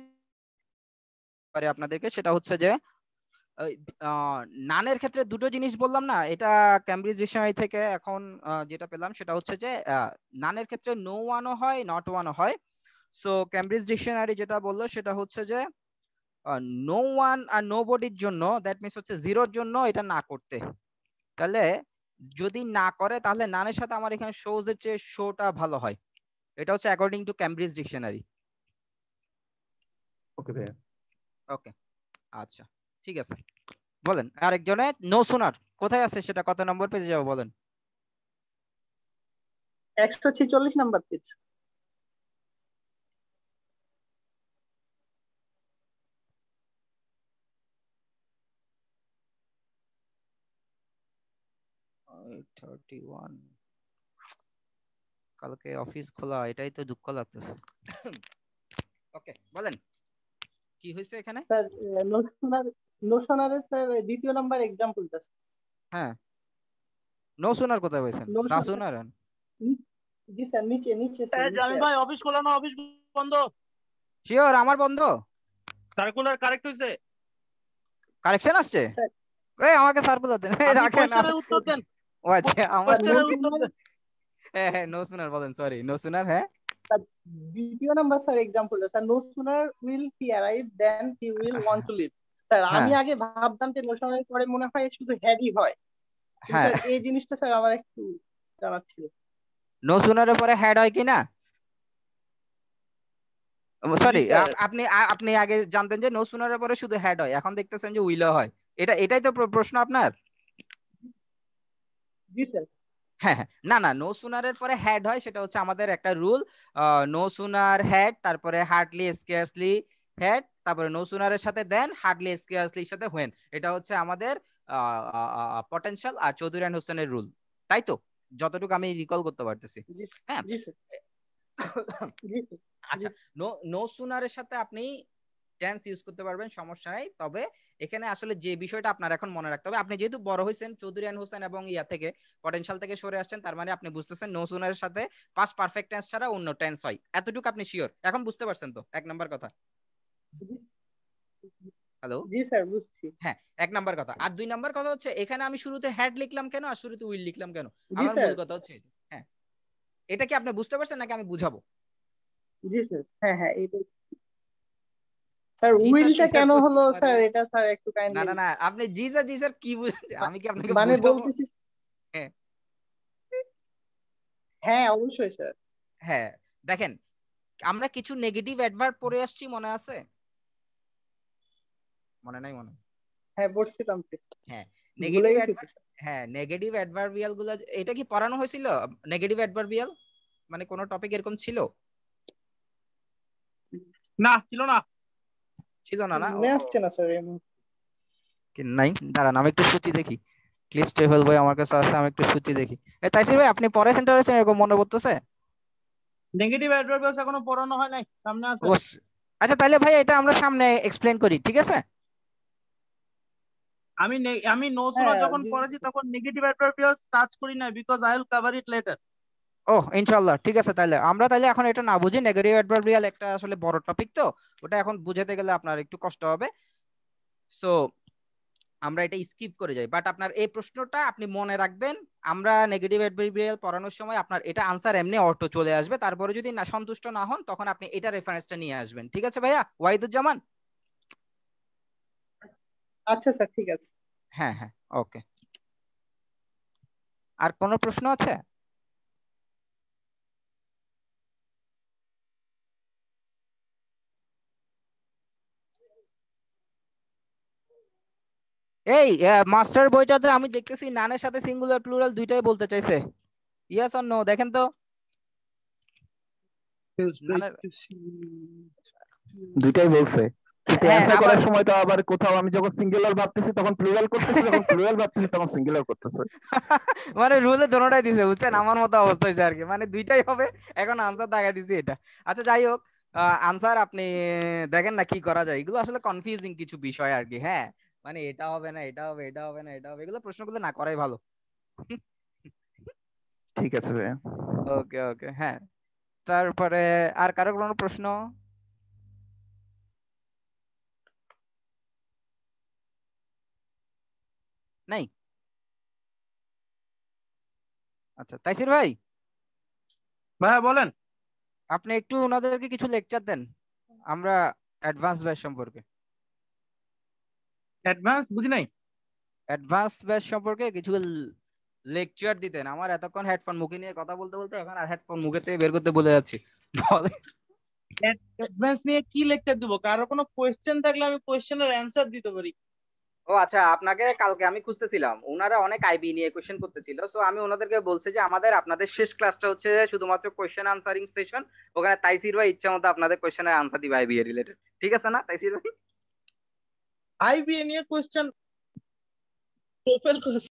আপনাদেরকে, সেটা হচ্ছে যে নানের ক্ষেত্রে দুটো জিনিস বললাম না, এটা ক্যামব্রিজ ডিকশনারি থেকে এখন যেটা পেলাম সেটা হচ্ছে যে নানের ক্ষেত্রে নো ওয়ানও হয় নট ওয়ানও হয়। সো ক্যামব্রিজ ডিকশনারি যেটা বললো সেটা হচ্ছে যে নো ওয়ান আর নো বডির জন্য, দ্যাট মিনস হচ্ছে জিরোর জন্য এটা না করতে। তাহলে যদি না করে তাহলে নানের সাথে আমার এখানে শোজ এর চেয়ে শোটা ভালো হয়। এটা হচ্ছে অ্যাকর্ডিং টু ক্যামব্রিজ ডিকশনারি। ওকে ভাই। ওকে আচ্ছা ঠিক আছে, বলেন আরেকজনে নো সুনার কোথায় আছে সেটা কত নম্বর পেজে যাবো বলেন? 146 নাম্বার পেজ। কালকে অফিস খোলা, এটাই তো দুঃখ লাগতেছে। ওকে বলেন কি হয়েছে এখানে? স্যার নোশনারের স্যার দ্বিতীয় নাম্বার এক্সাম্পলটা। হ্যাঁ নো সুনার কোথায় পাইছেন? না সুনার জি স্যার নিচে নিচে স্যার। জামিল ভাই অফিস খোলা না? অফিস বন্ধ? শিওর আমার বন্ধ। সার্কুলার কারেক্ট হইছে? কারেকশন আসছে? এই আমাকে সার্কুলার দেন, এই রাখেন কোশ্চেনের উত্তর দেন। ও আচ্ছা আমার কোশ্চেনের উত্তর দেন। হ্যাঁ নো সুনার বলেন, সরি নো সুনার। হ্যাঁ দ্বিতীয় নাম্বার স্যার এক্সাম্পলটা sir no sooner will he arrive then he will want to leave. Sir আমি আগে ভাবতাম যে নো সুনারের পরে মনে হয় শুধু হ্যাডই হয়। হ্যাঁ এই জিনিসটা স্যার আমার একটু জানার ছিল। নো সুনারের পরে হ্যাড হয় কিনা? সরি আপনি আগে জানতেন যে নো সুনারের পরে শুধু হ্যাড হয়, এখন দেখতেছেন যে উইল হয়। এটাই তো প্রশ্ন আপনার? জি স্যার। হ্যাঁ হ্যাঁ না না, নো সুনারের পরে হ্যাড হয়, সেটা হচ্ছে আমাদের একটা রুল। নো সুনার হ্যাড, তারপরে হার্ডলি স্কেয়ারসলি হ্যাড, তারপরে নো সুনারের সাথে দেন, হার্ডলি স্কেয়ার্সলির সাথে হোয়েন। এটা হচ্ছে আমাদের পটেনশিয়াল আর চৌধুরী এন্ড হোসেনের রুল, তাই তো, যতটুকু আমি রিকল করতে পারতেছি। হ্যাঁ আচ্ছা, নো সুনারের সাথে আপনি টেন্স ইউজ করতে পারবেন, সমস্যা নাই। তবে এখানে আসলে যে বিষয়টা আপনার এখন মনে রাখতে হবে, আপনি যেহেতু বড় হয়েছেন চৌধুরী এন্ড হোসেন এবং ইয়া থেকে পটেনশিয়াল থেকে সরে আসছেন, তার মানে আপনি বুঝতেছেন নো সুনারের সাথে পাস্ট পারফেক্ট টেন্স ছাড়া অন্য টেন্স হয়, এতটুকু আপনি শিওর এখন বুঝতে পারছেন তো? এক নাম্বার কথা। হ্যালো, জি স্যার বুঝছি। হ্যাঁ, এক নাম্বার কথা। আর দুই নাম্বার কথা হচ্ছে এখানে আমি শুরুতে হ্যাড লিখলাম কেন আর শুরুতে উইল লিখলাম কেন? জি আমার স্যার। মূল কথা হচ্ছে হ্যাঁ, এটা কি আপনি বুঝতে পারছেন নাকি আমি বুঝাবো? জি স্যার, হ্যাঁ হ্যাঁ এটা স্যার। উইলটা কেন হলো স্যার, এটা স্যার একটু না কাইন্ডলি। না না, আপনি জি স্যার কি বুঝছেন, আমি কি আপনাকে মানে বুঝাবো? বলতেছি হ্যাঁ হ্যাঁ অবশ্যই স্যার। হ্যাঁ, দেখেন আমরা কিছু নেগেটিভ অ্যাডভার্ব পড়ে আসছি, মনে আছে? মনে নাই মনে? হ্যাঁ পড়ছিলাম তো। হ্যাঁ, ভুলে নেগেটিভ গেছি তো স্যার। হ্যাঁ, নেগেটিভ অ্যাডভার্বিয়াল গুলো এটা কি পড়ানো হয়েছিল? নেগেটিভ অ্যাডভার্বিয়াল মানে কোন টপিক এরকম ছিল? না ছিল না, ছিল না না মনে আসছে না স্যার এই মুহূর্তে। কি নাই, দাঁড়ান আমি একটু সূচি দেখি। ক্লিপ স্টেবল বই আমার কাছে আছে, আমি একটু সূচি দেখি। তাইসির ভাই আপনি পরে সেন্টার হয়েছেন এরকম মনে পড়তেছে? নেগেটিভ অ্যাডভার্বিয়ালস এখনো পড়ানো হয় নাই, সামনে আছে। আচ্ছা তাহলে ভাই এটা আমরা সামনে এক্সপ্লেইন করি, ঠিক আছে? আমি নো সুনার যখন পড়েছি তখন নেগেটিভ অ্যাডভার্বিয়ালস টাচ করি না, because I will cover it later. ওহ ইনশাআল্লাহ, ঠিক আছে। তাহলে আমরা এখন এটা না বুঝি, নেগেটিভ অ্যাডভার্বিয়াল একটা আসলে বড় টপিক, তো ওটা এখন বুঝাতে গেলে আপনার একটু কষ্ট হবে, সো আমরা এটা স্কিপ করে যাই। বাট আপনার এই প্রশ্নটা আপনি মনে রাখবেন, আমরা নেগেটিভ অ্যাডভার্বিয়াল পড়ানোর সময় আপনার এটা আনসার এমনি অটো চলে আসবে, তারপরে যদি না সন্তুষ্ট না হন তখন আপনি এটা রেফারেন্সটা নিয়ে আসবেন, ঠিক আছে ভাইয়া ওয়াহিদুজ্জামান? আচ্ছা স্যার ঠিক আছে। হ্যাঁ হ্যাঁ ওকে। আর কোনো প্রশ্ন আছে? এই মাস্টার বইটাতে আমি দেখতেছি নানের সাথে সিঙ্গুলার প্লুরাল দুইটাই বলতে চাইছে, ইয়েস অর নো দেখেন তো। দুইটাই বলছে, কিন্তু হ্যাঁ, অ্যানসার আবার করার সময় তো আবার কোথাও আমি যখন সিঙ্গুলার ভাবতেছি তখন প্লুরাল করতেছি, যখন প্লুরাল ভাবতেছি তখন সিঙ্গুলার করতেছে। মানে রুলে দোনোটাই দিছে, বুঝছেন? আমার মতো অবস্থা হয়েছে আর কি, মানে দুইটাই হবে, এখন আনসার দেখা দিছি এটা। আচ্ছা যাই হোক, আনসার আপনি দেখেন না কি করা যায়, এগুলো আসলে কনফিউজিং কিছু বিষয় আর কি। হ্যাঁ মানে এটা হবে না, এটা হবে, এটা হবে না, এটা হবে, এগুলো প্রশ্নগুলো না করাই ভালো। ঠিক আছে ভাইয়া। ওকে ওকে, হ্যাঁ। তারপরে আর কারো কোনো প্রশ্ন? নাই? আচ্ছা তাইসির ভাই, ভাইয়া বলেন। আপনি একটু ওনাদেরকে কিছু লেকচার দেন আমরা অ্যাডভান্স ব্যাচ সম্পর্কে। অ্যাডভান্স বুঝি নাই। অ্যাডভান্স ব্যাচ সম্পর্কে কিছু লেকচার দিতেন। আমার এতক্ষণ হেডফোন মুখে নিয়ে কথা বলতে বলতে এখন আর হেডফোন মুখে থেকে বের করতে বলে যাচ্ছি। বলে অ্যাডভান্স নিয়ে কি লেকচার দিব? কারো কোনো কোয়েশ্চেন থাকলে আমি কোয়েশ্চেনের অ্যানসার দিতে পারি। ও আচ্ছা, আপনাকে কালকে আমি খুঁজতেছিলাম, ওনারা অনেক আইবি নিয়ে কোশ্চেন করতেছিল, সো আমি ওনাদেরকে বলছি যে আপনাদের শেষ ক্লাসটা হচ্ছে শুধুমাত্র কোশ্চেন আনসারিং সেশন, ওখানে তাইসির ভাই ইচ্ছা মতো আপনাদের কোশ্চেনের আনসার দিবে আইবি রিলেটেড, ঠিক আছে না তাইসির ভাই? আইবিএ নিয়ে কোয়েশ্চেন প্রোফাইল